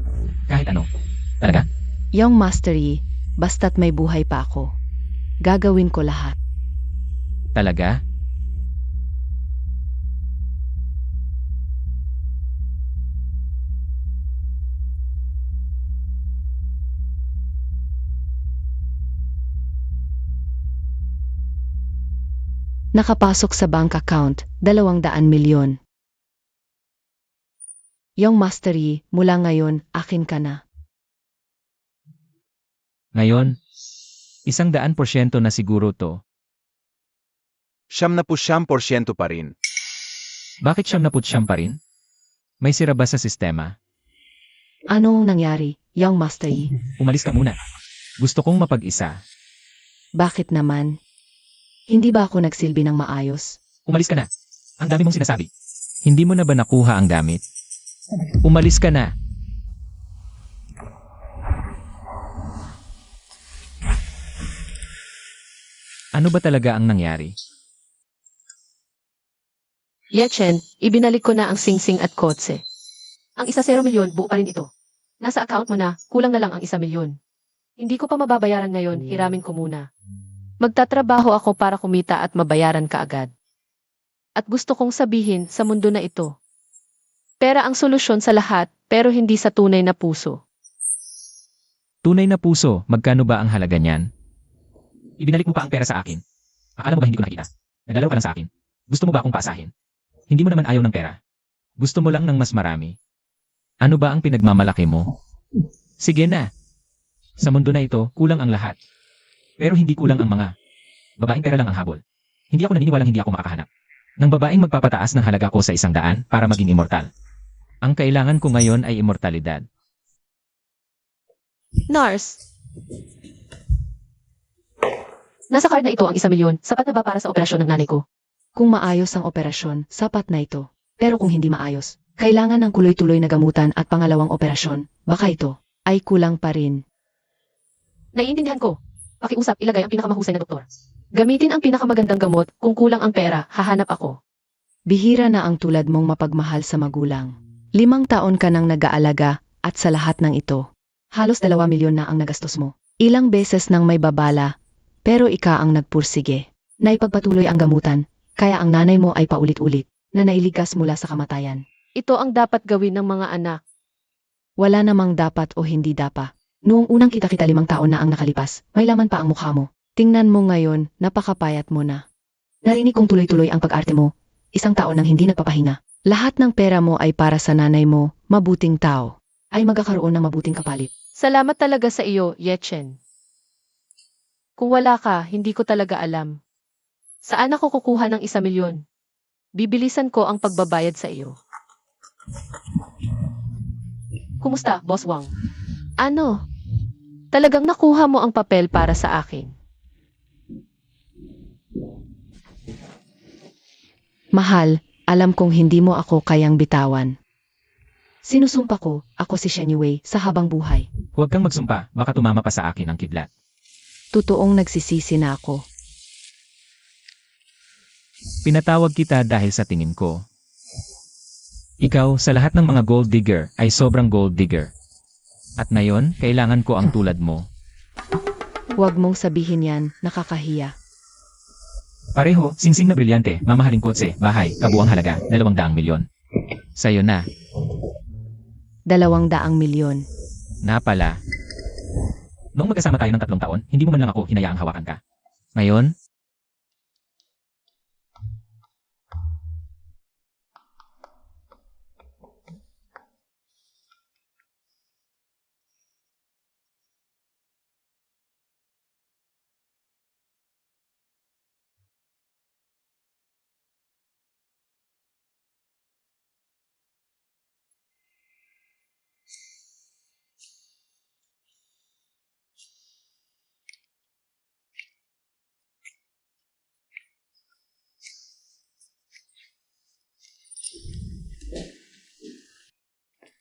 Kahit ano. Talaga? Young Mastery, basta't may buhay pa ako. Gagawin ko lahat. Talaga? Nakapasok sa bank account, 200 milyon. Young Mastery, mula ngayon, akin ka na. Ngayon, 100% na siguro to. 79% pa rin. Bakit 79 pa rin? May sira ba sa sistema? Anong nangyari, Young Mastery? Umalis ka muna. Gusto kong mapag-isa. Bakit naman? Hindi ba ako nagsilbi ng maayos? Umalis ka na. Ang dami mong sinasabi. Hindi mo na ba nakuha ang damit? Umalis ka na. Ano ba talaga ang nangyari? Yechen, ibinalik ko na ang singsing at kotse. Ang 1 milyon, buo pa rin ito. Nasa account mo na, kulang na lang ang 1 milyon. Hindi ko pa mababayaran ngayon, hiramin ko muna. Magtatrabaho ako para kumita at mabayaran ka agad. At gusto kong sabihin sa mundo na ito. Pera ang solusyon sa lahat, pero hindi sa tunay na puso. Tunay na puso, magkano ba ang halaga niyan? Ibinalik mo pa ang pera sa akin. Akala mo ba hindi ko nakita? Nagalaw ka lang sa akin. Gusto mo ba akong paasahin? Hindi mo naman ayaw ng pera. Gusto mo lang ng mas marami. Ano ba ang pinagmamalaki mo? Sige na. Sa mundo na ito, kulang ang lahat. Pero hindi kulang ang mga babaeng pera lang ang habol. Hindi ako naniniwalang hindi ako makakahanap ng babaeng magpapataas ng halaga ko sa 100 para maging immortal. Ang kailangan ko ngayon ay immortalidad. Nars! Nasa card na ito ang 1 milyon. Sapat na ba para sa operasyon ng nanay ko? Kung maayos ang operasyon, sapat na ito. Pero kung hindi maayos, kailangan ng tuloy-tuloy na gamutan at pangalawang operasyon. Baka ito ay kulang pa rin. Naiintindihan ko. Pakiusap, ilagay ang pinakamahusay na doktor. Gamitin ang pinakamagandang gamot. Kung kulang ang pera, hahanap ako. Bihira na ang tulad mong mapagmahal sa magulang. 5 taon ka nang nag-aalaga at sa lahat ng ito, halos 2 milyon na ang nagastos mo. Ilang beses nang may babala, pero ika ang nagpursige. Naipagpatuloy ang gamutan, kaya ang nanay mo ay paulit-ulit na nailigas mula sa kamatayan. Ito ang dapat gawin ng mga anak. Wala namang dapat o hindi dapa. Noong unang kita-kita 5 taon na ang nakalipas, may laman pa ang mukha mo. Tingnan mo ngayon, napakapayat mo na. Narinig kong tuloy-tuloy ang pag-arte mo. 1 taon nang hindi nagpapahinga. Lahat ng pera mo ay para sa nanay mo, mabuting tao. Ay magkakaroon ng mabuting kapalit. Salamat talaga sa iyo, Yechen. Kung wala ka, hindi ko talaga alam. Saan ako kukuha ng 1 milyon? Bibilisan ko ang pagbabayad sa iyo. Kumusta, Boss Wang? Ano? Talagang nakuha mo ang papel para sa akin. Mahal, alam kong hindi mo ako kayang bitawan. Sinusumpa ko, ako si Shen Yue sa habang buhay. Huwag kang magsumpa, baka tumama pa sa akin ang kidlat. Totoong nagsisisi na ako. Pinatawag kita dahil sa tingin ko. Ikaw, sa lahat ng mga gold digger, ay sobrang gold digger. At ngayon, kailangan ko ang tulad mo. Huwag mong sabihin yan, nakakahiya. Pareho, singsing na brilyante, mamahaling kotse, bahay, kabuang halaga, 200 milyon. Sa'yo na, 200 milyon. na pala. Noong magkasama tayo ng 3 taon, hindi mo man lang ako hinayaang hawakan ka. Ngayon,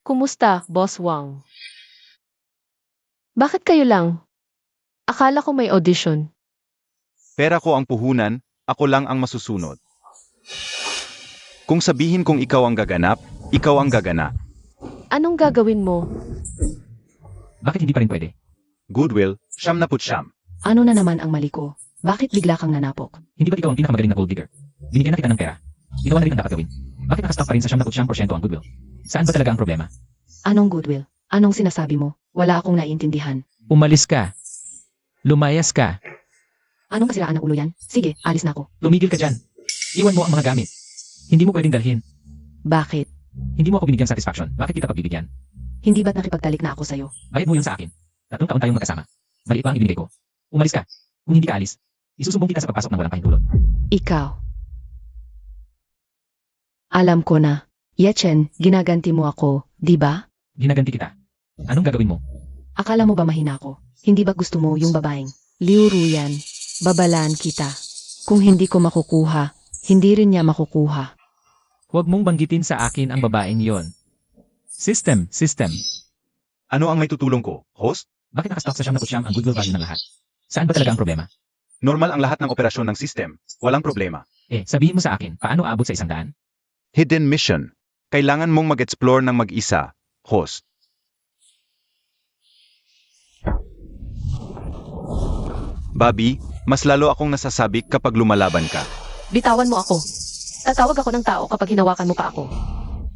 Kumusta, Boss Wang? Bakit kayo lang? Akala ko may audition. Pera ko ang puhunan, ako lang ang masusunod. Kung sabihin kong ikaw ang gaganap, ikaw ang gaganap. Anong gagawin mo? bakit hindi pa rin pwede? Goodwill, 99. Ano na naman ang mali ko? Bakit bigla kang nanapok? Hindi ba ikaw ang pinakamagaling na gold digger? Binigyan na kita ng pera. Ginawa na rin ang dapat gawin. Bakit nakastock pa rin sa 99% ang goodwill? Saan ba talaga ang problema? Anong goodwill? Anong sinasabi mo? Wala akong naiintindihan. Umalis ka. Lumayas ka. Anong kasiraan ng ulo yan? Sige, alis na ako. Lumigil ka dyan. Iwan mo ang mga gamit. Hindi mo pwedeng dalhin. Bakit? Hindi mo ako binigyan satisfaction. Bakit kita pagbibigyan? Hindi ba't nakipagtalik na ako sa'yo? Bayad mo yun sa akin. 3 taon tayong magkasama. Maliit pa ang ibinigay ko. Umalis ka. Kung hindi ka alis, isusumbong kita sa pagpasok ng walang pahintulot. Ikaw. Alam ko na. Yechen, ginaganti mo ako, di ba? Ginaganti kita. Anong gagawin mo? Akala mo ba mahina ako? Hindi ba gusto mo yung babaeng? Liu Ruyan, babalaan kita. Kung hindi ko makukuha, hindi rin niya makukuha. Huwag mong banggitin sa akin ang babaeng yon. System. Ano ang may tutulong ko, host? Bakit nakastock sa 99% ang goodwill value ng lahat? Saan ba talaga ang problema? Normal ang lahat ng operasyon ng system. Walang problema. Sabihin mo sa akin, paano aabot sa 100? Hidden mission. Kailangan mong mag-explore ng mag-isa, host. Bobby, mas lalo akong nasasabik kapag lumalaban ka. Bitawan mo ako. Tatawag ako ng tao kapag hinawakan mo pa ako.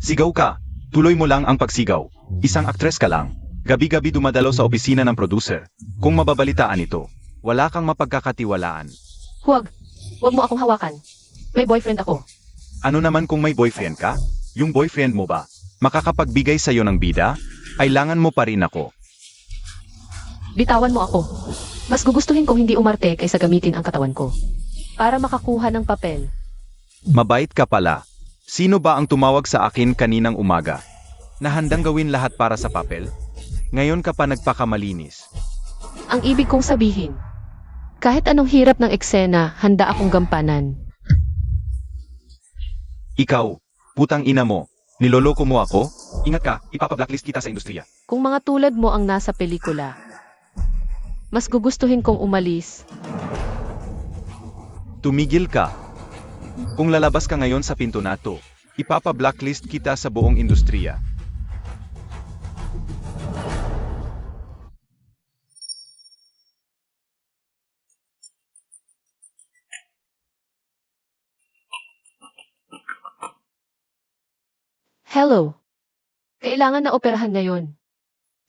Sigaw ka. Tuloy mo lang ang pagsigaw. Isang aktres ka lang. Gabi-gabi dumadalo sa opisina ng producer. Kung mababalitaan ito, wala kang mapagkakatiwalaan. Huwag. Huwag mo akong hawakan. May boyfriend ako. Ano naman kung may boyfriend ka? Yung boyfriend mo ba? Makakapagbigay sa'yo ng bida? Kailangan mo pa rin ako. Bitawan mo ako. Mas gugustuhin kong hindi umarte kaysa gamitin ang katawan ko. Para makakuha ng papel. Mabait ka pala. Sino ba ang tumawag sa akin kaninang umaga? Na handang gawin lahat para sa papel? Ngayon ka pa nagpakamalinis. Ang ibig kong sabihin, kahit anong hirap ng eksena, handa akong gampanan. Ikaw, putang ina mo, niloloko mo ako? Ingat ka, ipapablacklist kita sa industriya. Kung mga tulad mo ang nasa pelikula, mas gugustuhin kong umalis. Tumigil ka. Kung lalabas ka ngayon sa pinto na to, ipapa-blacklist kita sa buong industriya. Hello. Kailangan na operahan ngayon.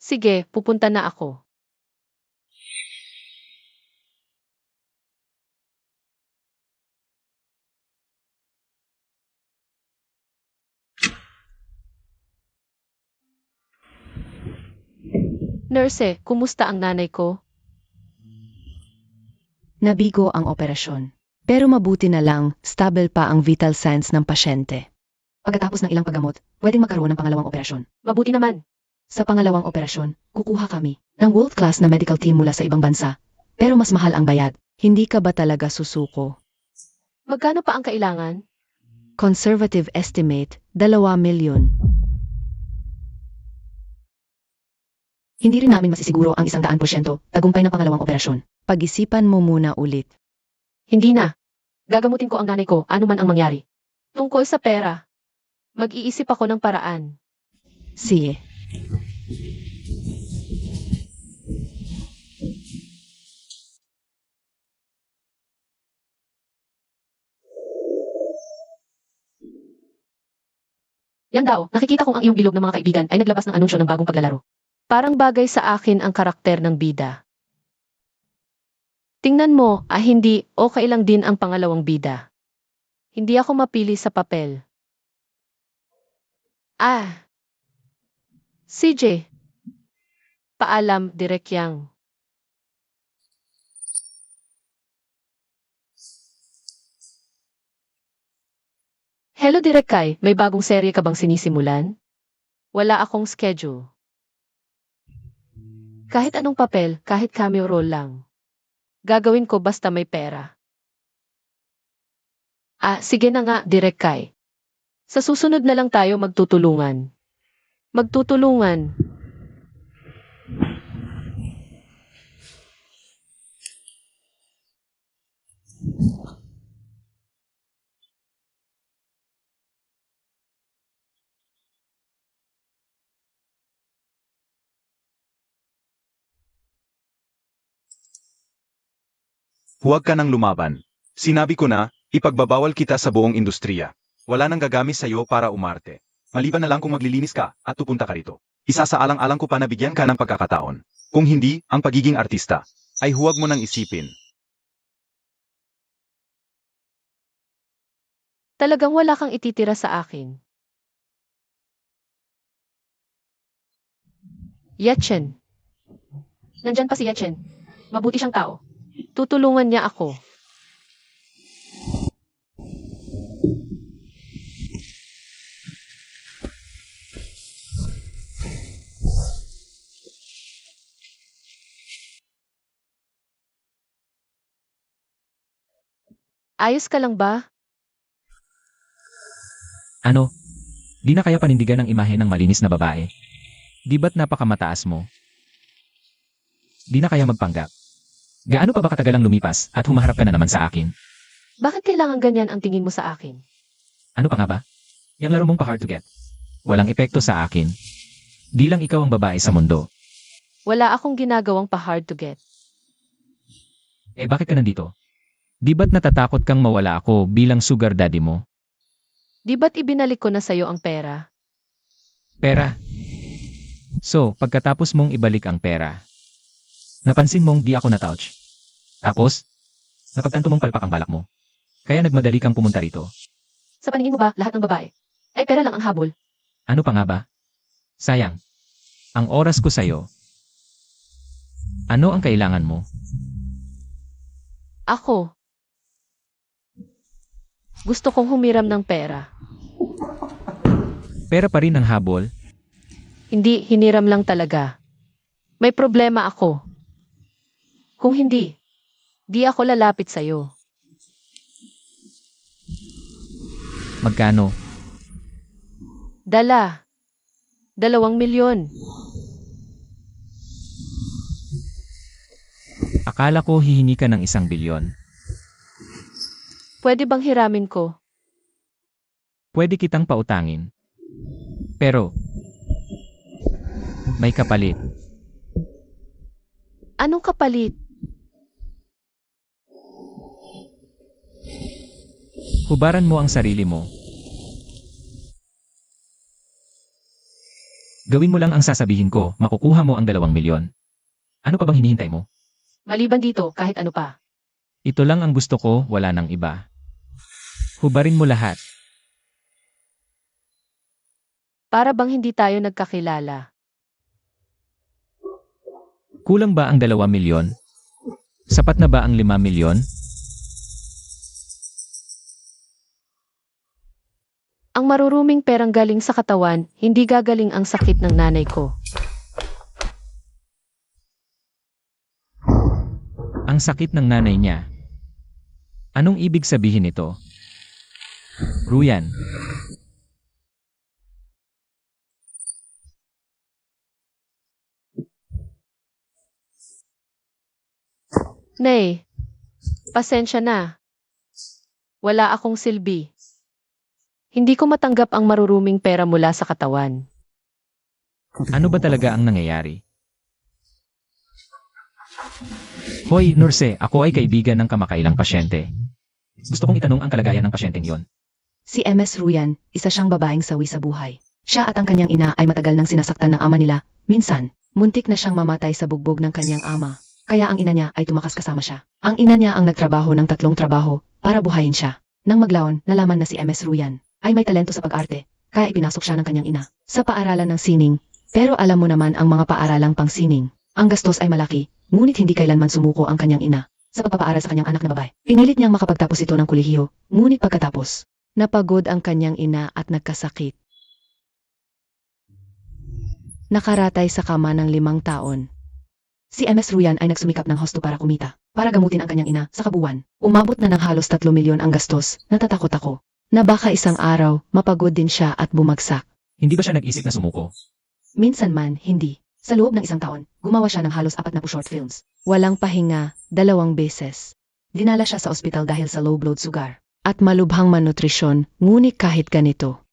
Sige, pupunta na ako. Nurse, kumusta ang nanay ko? Nabigo ang operasyon. Pero mabuti na lang, stable pa ang vital signs ng pasyente. Pagkatapos ng ilang paggamot, pwedeng magkaroon ng pangalawang operasyon. Mabuti naman. Sa pangalawang operasyon, kukuha kami ng world-class na medical team mula sa ibang bansa. Pero mas mahal ang bayad. Hindi ka ba talaga susuko? Magkano pa ang kailangan? Conservative estimate, 2 milyon. Hindi rin namin masisiguro ang 100% tagumpay ng pangalawang operasyon. Pag-isipan mo muna ulit. Hindi na. Gagamutin ko ang nanay ko, ano man ang mangyari. Tungkol sa pera, mag-iisip ako ng paraan. Sige. Yan daw, nakikita kong ang iyong bilog ng mga kaibigan ay naglabas ng anunsyo ng bagong paglalaro. Parang bagay sa akin ang karakter ng bida. Tingnan mo, hindi, okay lang din ang pangalawang bida. Hindi ako mapili sa papel. CJ. Paalam, Direk Yang. Hello Direk Kai, may bagong serye ka bang sinisimulan? Wala akong schedule. Kahit anong papel, kahit cameo role lang. Gagawin ko basta may pera. Sige na nga, Direk Kai. Sa susunod na lang tayo magtutulungan. Magtutulungan. Huwag ka nang lumaban. Sinabi ko na, ipagbabawal kita sa buong industriya. Wala nang gagamit sa'yo para umarte. Maliban na lang kung maglilinis ka at tupunta ka rito. Isasaalang-alang ko pa na bigyan ka ng pagkakataon. Kung hindi, ang pagiging artista, ay huwag mo nang isipin. Talagang wala kang ititira sa akin. Yachen. Nandyan pa si Yachen. Mabuti siyang tao. Tutulungan niya ako. Ayos ka lang ba? Ano? Di na kaya panindigan ang imahe ng malinis na babae? Di ba't napakamataas mo? Di na kaya magpanggap? Gaano pa ba katagal ang lumipas at humaharap ka na naman sa akin? Bakit kailangan ganyan ang tingin mo sa akin? Ano pa nga ba? Yang laro mong pa-hard to get. Walang epekto sa akin. Di lang ikaw ang babae sa mundo. Wala akong ginagawang pa-hard to get. Eh bakit ka nandito? Di ba't natatakot kang mawala ako bilang sugar daddy mo? Di ba't ibinalik ko na sa'yo ang pera? Pera. So, pagkatapos mong ibalik ang pera, napansin mong di ako na-touch. Tapos, napagtanto mong palpak ang balak mo. Kaya nagmadali kang pumunta rito. Sa paningin mo ba lahat ng babae? Ay pera lang ang habol. Ano pa nga ba? Sayang. Ang oras ko sa'yo. Ano ang kailangan mo? Ako. Gusto kong humiram ng pera. Pera pa rin ang habol. Hindi, hiniram lang talaga. May problema ako. Kung hindi, di ako lalapit sa'yo. Magkano? Dala. 2 milyon. Akala ko hihingi ka ng 1 bilyon. Pwede bang hiramin ko? Pwede kitang pautangin. Pero, may kapalit. Anong kapalit? Hubaran mo ang sarili mo. Gawin mo lang ang sasabihin ko, makukuha mo ang 2 milyon. Ano pa bang hinihintay mo? Maliban dito, kahit ano pa. Ito lang ang gusto ko, wala nang iba. Hubarin mo lahat. Para bang hindi tayo nagkakilala. Kulang ba ang 2 milyon? Sapat na ba ang 5 milyon? Ang maruruming perang galing sa katawan, hindi gagaling ang sakit ng nanay ko. Ang sakit ng nanay niya. Anong ibig sabihin nito? Ruyan. Nay, pasensya na. Wala akong silbi. Hindi ko matanggap ang maruruming pera mula sa katawan. Ano ba talaga ang nangyayari? Hoy, nurse, ako ay kaibigan ng kamakailang pasyente. Gusto kong itanong ang kalagayan ng pasyenteng iyon. Si MS Ruyan, isa siyang babaeng sawi sa buhay. Siya at ang kanyang ina ay matagal nang sinasaktan ng ama nila. Minsan, muntik na siyang mamatay sa bugbog ng kanyang ama. Kaya ang ina niya ay tumakas kasama siya. Ang ina niya ang nagtrabaho ng 3 trabaho para buhayin siya. Nang maglaon, nalaman na si MS Ruyan ay may talento sa pag-arte, kaya ipinasok siya ng kanyang ina sa paaralan ng sining. Pero alam mo naman ang mga paaralang pang sining. Ang gastos ay malaki, ngunit hindi kailanman sumuko ang kanyang ina sa pagpapaaral sa kanyang anak na babae. Pinilit niyang makapagtapos ito ng kolehiyo, ngunit pagkatapos, napagod ang kanyang ina at nagkasakit. Nakaratay sa kama ng 5 taon. Si MS Ruyan ay nagsumikap ng husto para kumita, para gamutin ang kanyang ina sa kabuuan. Umabot na ng halos 3 milyon ang gastos. Natatakot ako na baka isang araw mapagod din siya at bumagsak. Hindi ba siya nag-isip na sumuko? Minsan man, hindi. Sa loob ng 1 taon, gumawa siya ng halos 40 short films. Walang pahinga, 2 beses. Dinala siya sa ospital dahil sa low blood sugar at malubhang malnutrisyon, ngunit kahit ganito,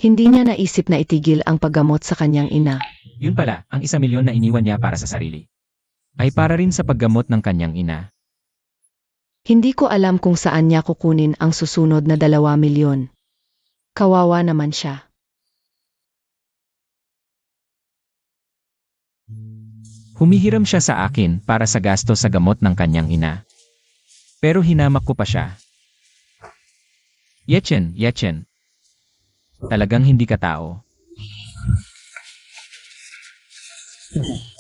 hindi niya naisip na itigil ang paggamot sa kanyang ina. Yun pala, ang 1 milyon na iniwan niya para sa sarili. Ay para rin sa paggamot ng kanyang ina. Hindi ko alam kung saan niya kukunin ang susunod na 2 milyon. Kawawa naman siya. Humihiram siya sa akin para sa gasto sa gamot ng kanyang ina. Pero hinamak ko pa siya. Yechen. Talagang hindi ka tao.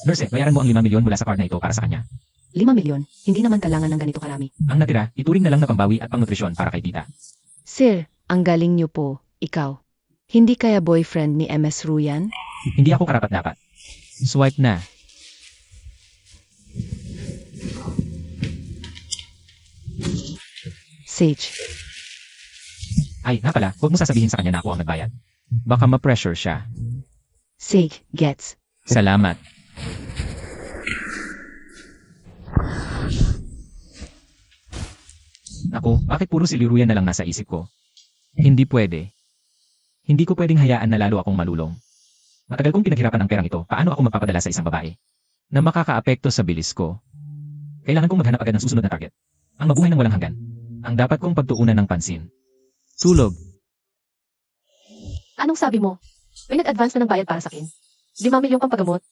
Nurse, bayaran mo ang 5 milyon mula sa card na ito para sa kanya. 5 milyon? Hindi naman kailangan ng ganito karami. Ang natira, ituring na lang na pambawi at pangnutrisyon para kay tita. Sir, ang galing niyo po, ikaw. Hindi kaya boyfriend ni MS Ruyan? Hindi ako karapat-dapat. Swipe na. Sage. Ay, nga pala, huwag mo sasabihin sa kanya na ako ang nagbayad. Baka ma-pressure siya. Sage, gets. Salamat. Naku, bakit puro si Liruyan na lang nasa isip ko? Hindi pwede. Hindi ko pwedeng hayaan na lalo akong malulong. Matagal kong pinaghirapan ang perang ito, paano ako magpapadala sa isang babae? Na makakaapekto sa bilis ko. Kailangan kong maghanap agad ng susunod na target. Ang mabuhay ng walang hanggan. Ang dapat kong pagtuunan ng pansin. Tulog. Anong sabi mo? May nag-advance na ng bayad para sa akin. 5 milyong pampagamot.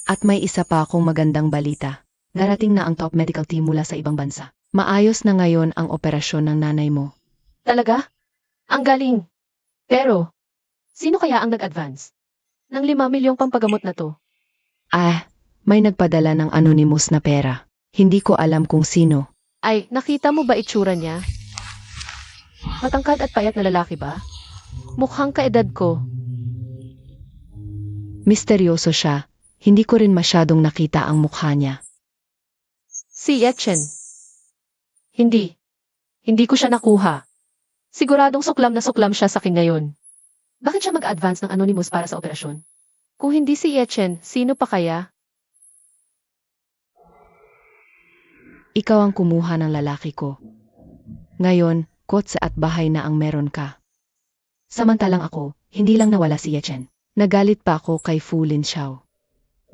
At may isa pa akong magandang balita. Darating na ang top medical team mula sa ibang bansa. Maayos na ngayon ang operasyon ng nanay mo. Talaga? Ang galing. Pero, sino kaya ang nag-advance? Ng 5 milyong pampagamot na to. May nagpadala ng anonymous na pera. Hindi ko alam kung sino. Ay, nakita mo ba itsura niya? Matangkad at payat na lalaki ba? Mukhang kaedad ko. Misteryoso siya. Hindi ko rin masyadong nakita ang mukha niya. Si Yechen. Hindi. Hindi ko siya nakuha. Siguradong suklam na suklam siya sa akin ngayon. Bakit siya mag-advance ng anonymous para sa operasyon? Kung hindi si Yechen, sino pa kaya? Ikaw ang kumuha ng lalaki ko. Ngayon, kotse at bahay na ang meron ka. Samantalang ako, hindi lang nawala si Yechen. Nagalit pa ako kay Fu Lin Xiao.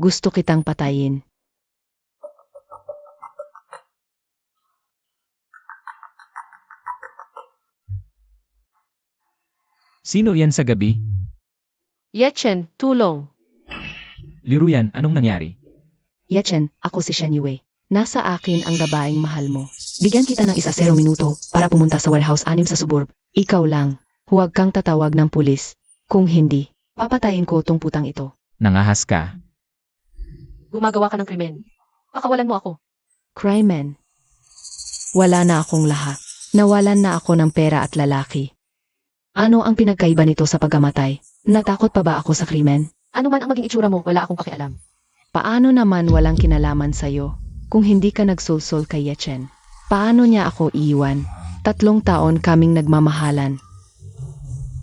Gusto kitang patayin. Sino yan sa gabi? Yechen, tulong. Liruyan, anong nangyari? Yechen, ako si Shen Yue. Nasa akin ang babaeng mahal mo. Bigyan kita ng 0 minuto para pumunta sa warehouse 6 sa suburb. Ikaw lang. Huwag kang tatawag ng pulis. Kung hindi, papatayin ko tong putang ito. Nangahas ka. Gumagawa ka ng krimen. Pakawalan mo ako. Crimen. Wala na akong lahat. Nawalan na ako ng pera at lalaki. Ano ang pinagkaiba nito sa pagkamatay? Natakot pa ba ako sa krimen? Ano man ang maging itsura mo, wala akong pakialam. Paano naman walang kinalaman sa'yo kung hindi ka nagsulsol kay Yechen? Paano niya ako iiwan? 3 taon kaming nagmamahalan.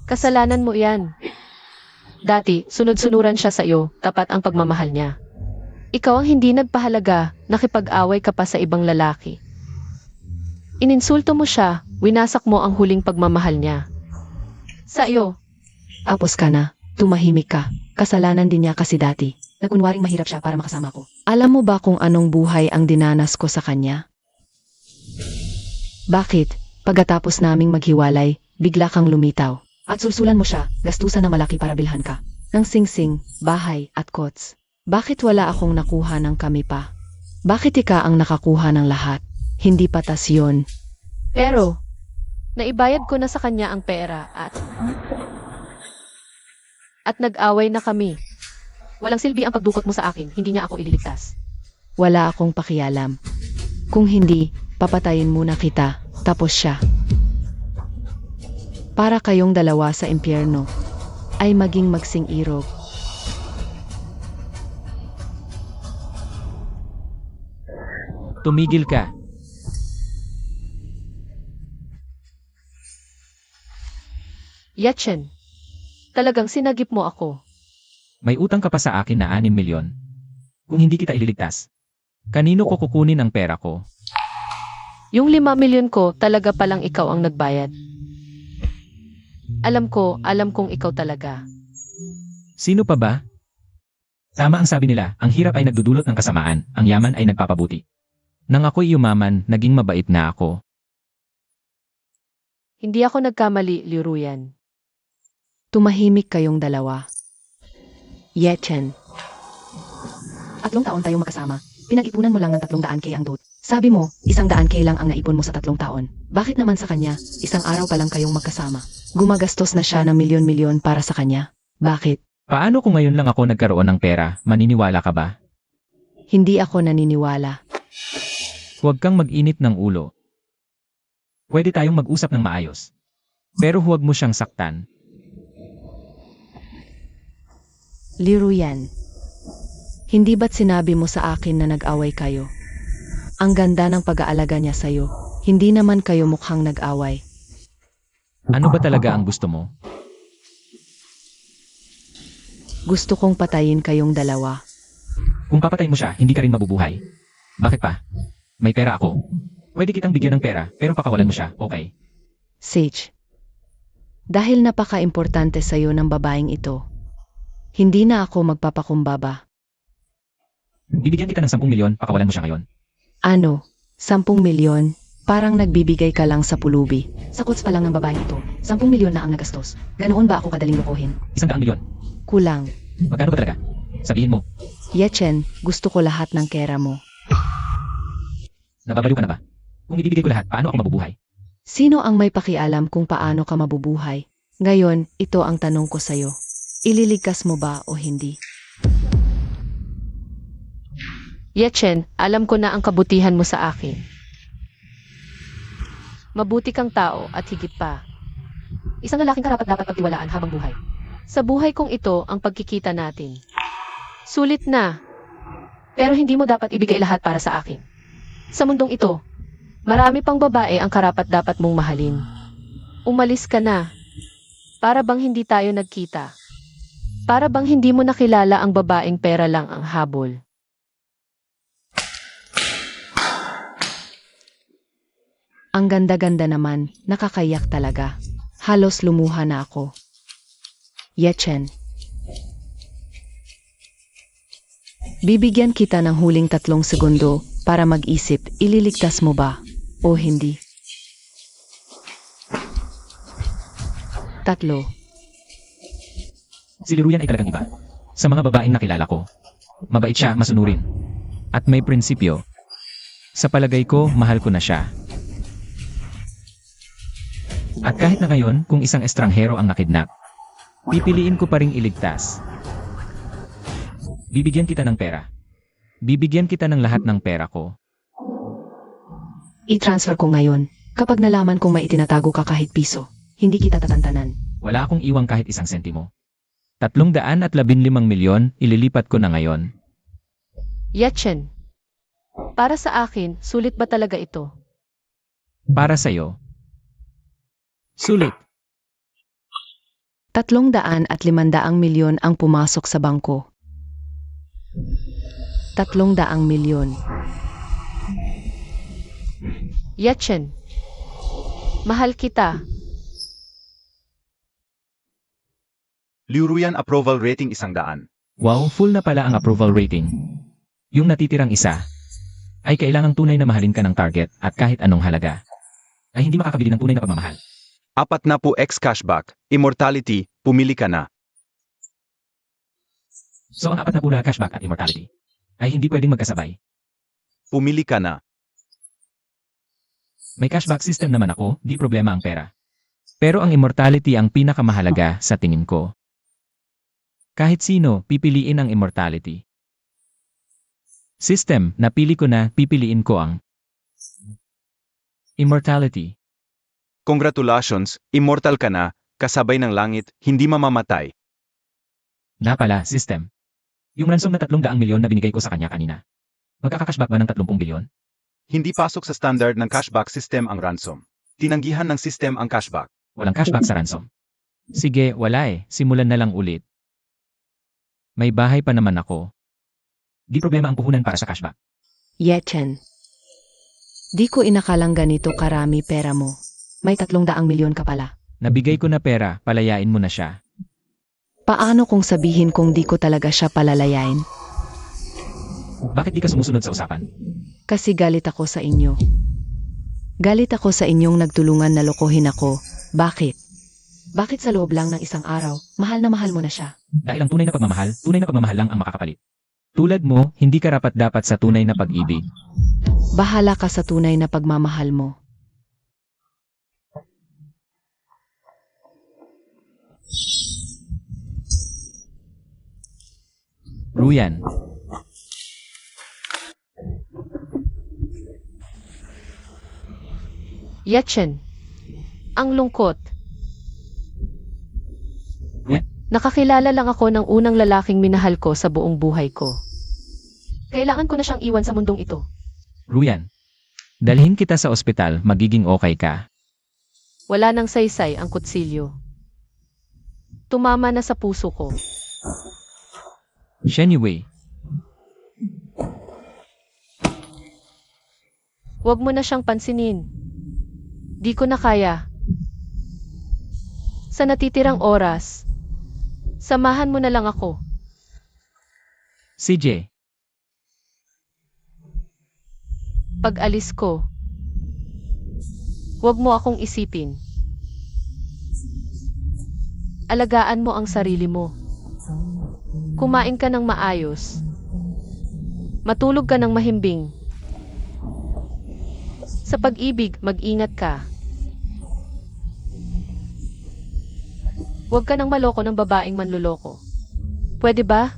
Kasalanan mo yan. Dati, sunod-sunuran siya sa iyo, tapat ang pagmamahal niya. Ikaw ang hindi nagpahalaga, nakipag-away ka pa sa ibang lalaki. Ininsulto mo siya, winasak mo ang huling pagmamahal niya. Sa iyo, Tapos ka na, tumahimik ka. Kasalanan din niya kasi dati. Nagunwaring mahirap siya para makasama ko. Alam mo ba kung anong buhay ang dinanas ko sa kanya? Bakit? Pagkatapos naming maghiwalay, bigla kang lumitaw. At sulsulan mo siya, gastusan na malaki para bilhan ka. Ng singsing, bahay at kots. Bakit wala akong nakuha ng kami pa? Bakit ika ang nakakuha ng lahat? Hindi patas yun. pero, naibayad ko na sa kanya ang pera at nag-away na kami. Walang silbi ang pagdukot mo sa akin, hindi niya ako ililigtas. Wala akong pakialam. Kung hindi, papatayin muna kita, tapos siya. Para kayong dalawa sa impyerno, ay maging magsing-irog. Tumigil ka. Yechen, talagang sinagip mo ako. May utang ka pa sa akin na 6 milyon. Kung hindi kita ililigtas, kanino ko kukunin ang pera ko? Yung 5 milyon ko, talaga palang ikaw ang nagbayad. Alam kong ikaw talaga. Sino pa ba? Tama ang sabi nila, ang hirap ay nagdudulot ng kasamaan, ang yaman ay nagpapabuti. Nang ako'y yumaman, naging mabait na ako. Hindi ako nagkamali, Liruyan. Tumahimik kayong dalawa. Yechen. 3 taon tayong magkasama. Pinag-ipunan mo lang ng 300K ang dot. Sabi mo, 100K lang ang naipon mo sa 3 taon. Bakit naman sa kanya, 1 araw pa lang kayong magkasama? Gumagastos na siya ng milyon-milyon para sa kanya. Bakit? Paano kung ngayon lang ako nagkaroon ng pera, maniniwala ka ba? Hindi ako naniniwala. Huwag kang mag-init ng ulo. Pwede tayong mag-usap ng maayos. Pero huwag mo siyang saktan. Liruyan. Hindi ba't sinabi mo sa akin na nag-away kayo? Ang ganda ng pag-aalaga niya sa'yo. Hindi naman kayo mukhang nag-away. Ano ba talaga ang gusto mo? Gusto kong patayin kayong dalawa. Kung papatay mo siya, hindi ka rin mabubuhay. Bakit pa? May pera ako. Pwede kitang bigyan ng pera, pero pakawalan mo siya, okay? Sage. Dahil napaka-importante sa'yo ng babaeng ito, hindi na ako magpapakumbaba. Bibigyan kita ng 10 milyon, pakawalan mo siya ngayon. Ano? 10 milyon? Parang nagbibigay ka lang sa pulubi. Sa quotes pa lang ng babaeng ito, 10 milyon na ang nagastos. Ganoon ba ako kadaling lokohin? 100 milyon. Kulang. Magkano ba talaga? Sabihin mo, Yechen, gusto ko lahat ng kera mo. nababaliw ka na ba? Kung ibibigay ko lahat, paano ako mabubuhay? Sino ang may pakialam kung paano ka mabubuhay? Ngayon, ito ang tanong ko sa'yo. Ililigtas mo ba o hindi? Yechen, alam ko na ang kabutihan mo sa akin. Mabuti kang tao at higit pa. Isang lalaking karapat-dapat pagtiwalaan habang buhay. Sa buhay kong ito ang pagkikita natin. Sulit na. Pero hindi mo dapat ibigay lahat para sa akin. Sa mundong ito, marami pang babae ang karapat-dapat mong mahalin. Umalis ka na. Para bang hindi tayo nagkita. Para bang hindi mo nakilala ang babaeng pera lang ang habol. Ang ganda-ganda naman, nakakayak talaga. Halos lumuha na ako. Yechen. Bibigyan kita ng huling 3 segundo para mag-isip, ililigtas mo ba o hindi? 3. Si Liruyan ay talagang iba. Sa mga babaeng nakilala ko, mabait siya, masunurin. At may prinsipyo. Sa palagay ko, mahal ko na siya. At kahit na ngayon, kung isang estranghero ang nakidnap, pipiliin ko pa ring iligtas. Bibigyan kita ng pera. Bibigyan kita ng lahat ng pera ko. I-transfer ko ngayon. Kapag nalaman kong may itinatago ka kahit piso, hindi kita tatantanan. Wala akong iwang kahit isang sentimo. 315 milyon, ililipat ko na ngayon. Yechen, para sa akin, sulit ba talaga ito? Para sa'yo. Sulit. 300 at 500 milyon ang pumasok sa bangko. 300 milyon. Yechen, mahal kita. Liuruyan approval rating 100. Wow, full na pala ang approval rating. Yung natitirang isa, ay kailangang tunay na mahalin ka ng target at kahit anong halaga, ay hindi makakabili ng tunay na pagmamahal. 40x cashback, immortality, pumili ka na. So ang 40 cashback at immortality, ay hindi pwedeng magkasabay. Pumili ka na. May cashback system naman ako, di problema ang pera. Pero ang immortality ang pinakamahalaga sa tingin ko. Kahit sino, pipiliin ang immortality. System, napili ko na, pipiliin ko ang immortality. Congratulations, immortal ka na, kasabay ng langit, hindi mamamatay. Na pala, system. Yung ransom na 300 milyon na binigay ko sa kanya kanina. Magkakakashback ba ng 30 bilyon? Hindi pasok sa standard ng cashback system ang ransom. Tinanggihan ng system ang cashback. Walang cashback sa ransom. Sige, wala eh. Simulan na lang ulit. May bahay pa naman ako. Di problema ang puhunan para sa cashback. Yechen. Di ko inakalang ganito karami pera mo. May 300 milyon ka pala. Nabigay ko na pera, palayain mo na siya. Paano kung sabihin kung di ko talaga siya palalayain? Bakit di ka sumusunod sa usapan? Kasi galit ako sa inyo. Galit ako sa inyong nagtulungan na lokohin ako. Bakit? Bakit sa loob lang ng isang araw, mahal na mahal mo na siya? Dahil ang tunay na pagmamahal lang ang makakapalit. Tulad mo, hindi karapat-dapat sa tunay na pag-ibig. Bahala ka sa tunay na pagmamahal mo. Ruyan. Yechen, ang lungkot. Nakakilala lang ako ng unang lalaking minahal ko sa buong buhay ko. Kailangan ko na siyang iwan sa mundong ito. Ruyan. Dalhin kita sa ospital, magiging okay ka. Wala nang saysay ang kutsilyo. Tumama na sa puso ko. Shenyway. Huwag mo na siyang pansinin. Di ko na kaya. Sa natitirang oras, samahan mo na lang ako. CJ, Pag alis ko, huwag mo akong isipin. Alagaan mo ang sarili mo. Kumain ka ng maayos. Matulog ka ng mahimbing. Sa pag-ibig, mag-ingat ka. Huwag ka nang maloko ng babaeng manluloko. Pwede ba?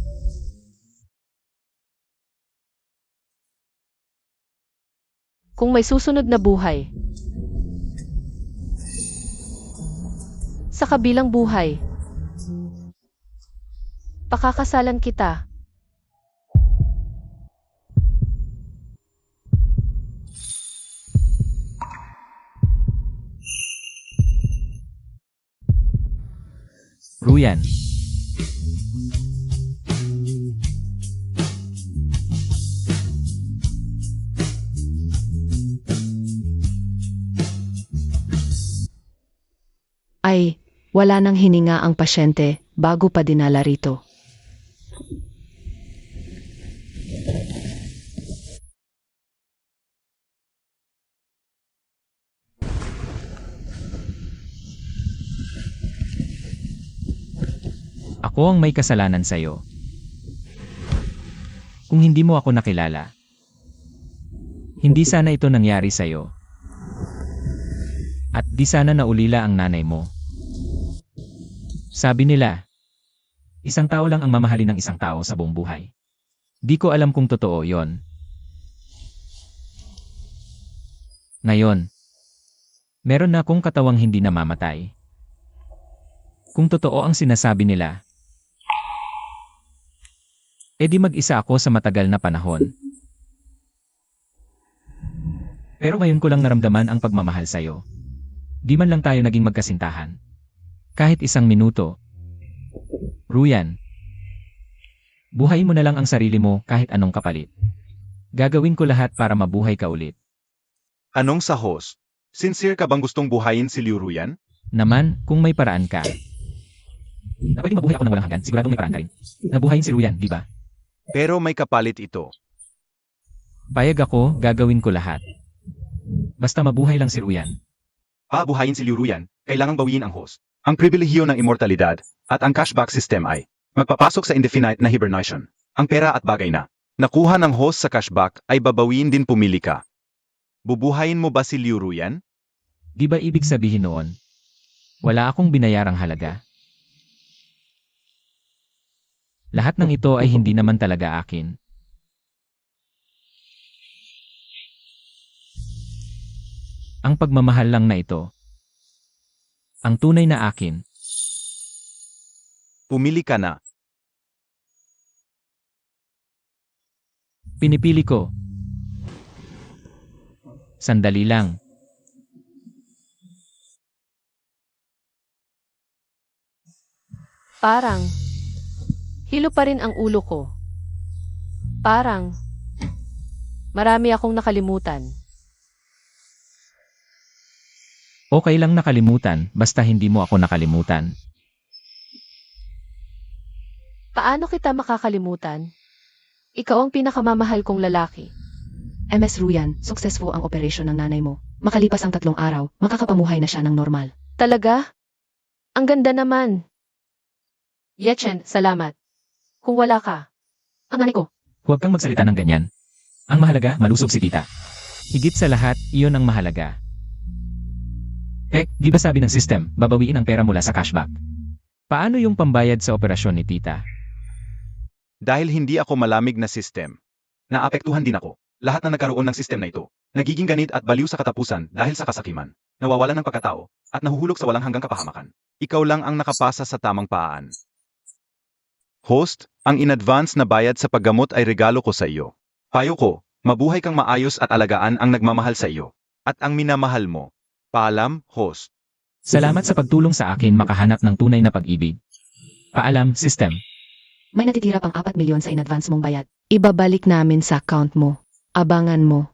Kung may susunod na buhay. Sa kabilang buhay. Pakakasalan kita. Ruyan. Ay, wala nang hininga ang pasyente bago pa dinala rito. Ako ang may kasalanan sa'yo. Kung hindi mo ako nakilala, hindi sana ito nangyari sa'yo. At di sana naulila ang nanay mo. Sabi nila, isang tao lang ang mamahalin ng isang tao sa buong buhay. Di ko alam kung totoo yon. Ngayon, meron na akong katawang hindi namamatay. Kung totoo ang sinasabi nila, edi mag-isa ako sa matagal na panahon. Pero ngayon ko lang naramdaman ang pagmamahal sa'yo. Di man lang tayo naging magkasintahan. Kahit isang minuto. Ruyan. Buhayin mo na lang ang sarili mo kahit anong kapalit. Gagawin ko lahat para mabuhay ka ulit. Anong sa host? Sincere ka bang gustong buhayin si Liu Ruyan? Naman, kung may paraan ka. Na pwedeng mabuhay ako ng walang hanggan, siguradong may paraan ka rin. Nabuhayin si Ruyan, di ba? Pero may kapalit ito. Payag ako, gagawin ko lahat. Basta mabuhay lang si Ruyan. Buhayin si Liu Ruyan, kailangang bawiin ang host. Ang pribilehiyo ng immortalidad at ang cashback system ay magpapasok sa indefinite na hibernation. Ang pera at bagay na nakuha ng host sa cashback ay babawiin din pumili ka. Bubuhayin mo ba si Liu Ruyan? Di ba ibig sabihin noon? Wala akong binayarang halaga. Lahat ng ito ay hindi naman talaga akin. Ang pagmamahal lang na ito. Ang tunay na akin. Pumili ka na. Pinipili ko. Sandali lang. Parang, hilo pa rin ang ulo ko. Parang, marami akong nakalimutan. Okay lang nakalimutan, basta hindi mo ako nakalimutan. Paano kita makakalimutan? Ikaw ang pinakamamahal kong lalaki. MS Ruyan, successful ang operasyon ng nanay mo. Makalipas ang 3 araw, makakapamuhay na siya ng normal. Talaga? Ang ganda naman. Yechen, salamat. Kung wala ka, ang nanay ko. Huwag kang magsalita ng ganyan. Ang mahalaga, malusog si tita. Higit sa lahat, iyon ang mahalaga. Di ba sabi ng system, babawiin ang pera mula sa cashback? Paano yung pambayad sa operasyon ni tita? Dahil hindi ako malamig na system, naapektuhan din ako. Lahat na nagkaroon ng system na ito, nagiging ganit at baliw sa katapusan dahil sa kasakiman, nawawalan ng pagkatao, at nahuhulog sa walang hanggang kapahamakan. Ikaw lang ang nakapasa sa tamang paan. Host, ang in-advance na bayad sa paggamot ay regalo ko sa iyo. Payo ko, mabuhay kang maayos at alagaan ang nagmamahal sa iyo. At ang minamahal mo. Paalam, host. Salamat sa pagtulong sa akin makahanap ng tunay na pag-ibig. Paalam, system. May natitira pang 4 milyon sa in-advance mong bayad. Ibabalik namin sa account mo. Abangan mo.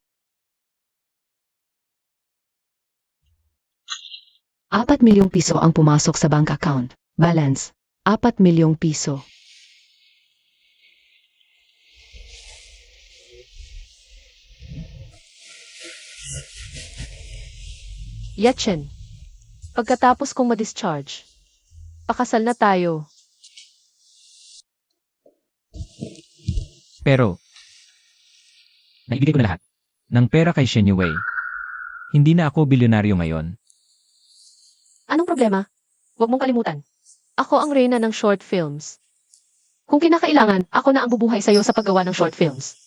4 milyong piso ang pumasok sa bank account. Balance, 4 milyong piso. Yachen. Pagkatapos kong ma-discharge, pakasal na tayo. Pero, naibigay ko na lahat ng pera kay Shen Yue. Hindi na ako bilyonaryo ngayon. Anong problema? Huwag mong kalimutan. Ako ang reyna ng short films. Kung kinakailangan, ako na ang bubuhay sa'yo sa paggawa ng short films.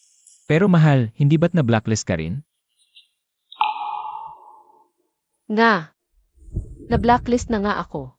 Pero mahal, hindi ba't na blacklist ka rin? Nga. Na-blacklist na nga ako.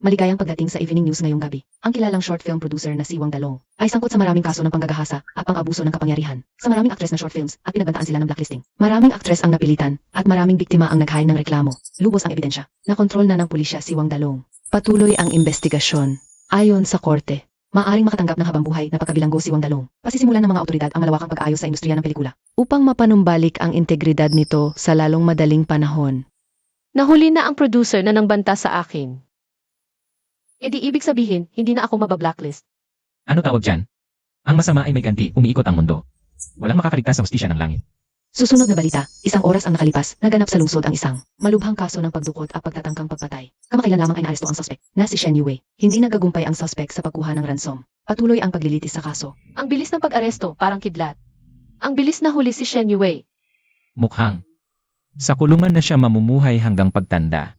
Maligayang pagdating sa evening news ngayong gabi. Ang kilalang short film producer na si Wang Dalong ay sangkot sa maraming kaso ng panggagahasa at pang-abuso ng kapangyarihan sa maraming aktres na short films at pinagbantaan sila ng blacklisting. Maraming aktres ang napilitan at maraming biktima ang naghain ng reklamo. Lubos ang ebidensya. Nakontrol na ng pulisya si Wang Dalong. Patuloy ang investigasyon. Ayon sa korte, maaring makatanggap ng habang buhay na pagkabilanggo si Wang Dalong. Pasisimulan ng mga otoridad ang malawakang pag-aayos sa industriya ng pelikula upang mapanumbalik ang integridad nito sa lalong madaling panahon. Nahuli na ang producer na nangbanta sa akin. E di ibig sabihin, hindi na ako mabablacklist. Ano tawag dyan? Ang masama ay may ganti, umiikot ang mundo. Walang makakaligtas sa hustisya ng langit. Susunod na balita, isang oras ang nakalipas, naganap sa lungsod ang isang malubhang kaso ng pagdukot at pagtatangkang pagpatay. Kamakailan lamang ay naaresto ang suspect, na si Shen Yue. Hindi nagagumpay ang suspect sa pagkuha ng ransom. Patuloy ang paglilitis sa kaso. Ang bilis ng pag-aresto, parang kidlat. Ang bilis na huli si Shen Yue. Mukhang. Sa kulungan na siya mamumuhay hanggang pagtanda.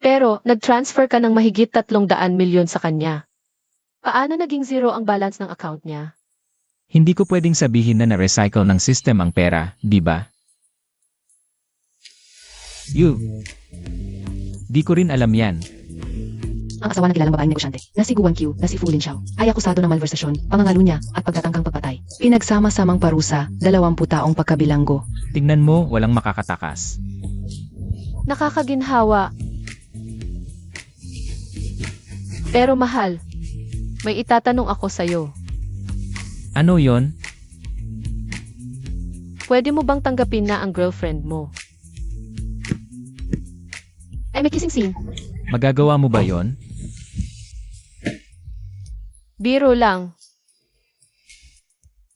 Pero, nag-transfer ka ng mahigit 300 milyon sa kanya. Paano naging zero ang balance ng account niya? Hindi ko pwedeng sabihin na na-recycle ng system ang pera, di ba? Di ko rin alam yan. Ang asawa ng kilalang babaeng negosyante, na si Guan Qiu, na si Fu Linxiao, ay akusado ng malversasyon, pangangalo niya, at pagtatangkang pagpatay. Pinagsama-samang parusa, 20 taong pagkabilanggo. Tingnan mo, walang makakatakas. Nakakaginhawa. Pero mahal, may itatanong ako sa'yo. Ano yon? Pwede mo bang tanggapin na ang girlfriend mo? Ay, may kissing scene. Magagawa mo ba yon? Biro lang.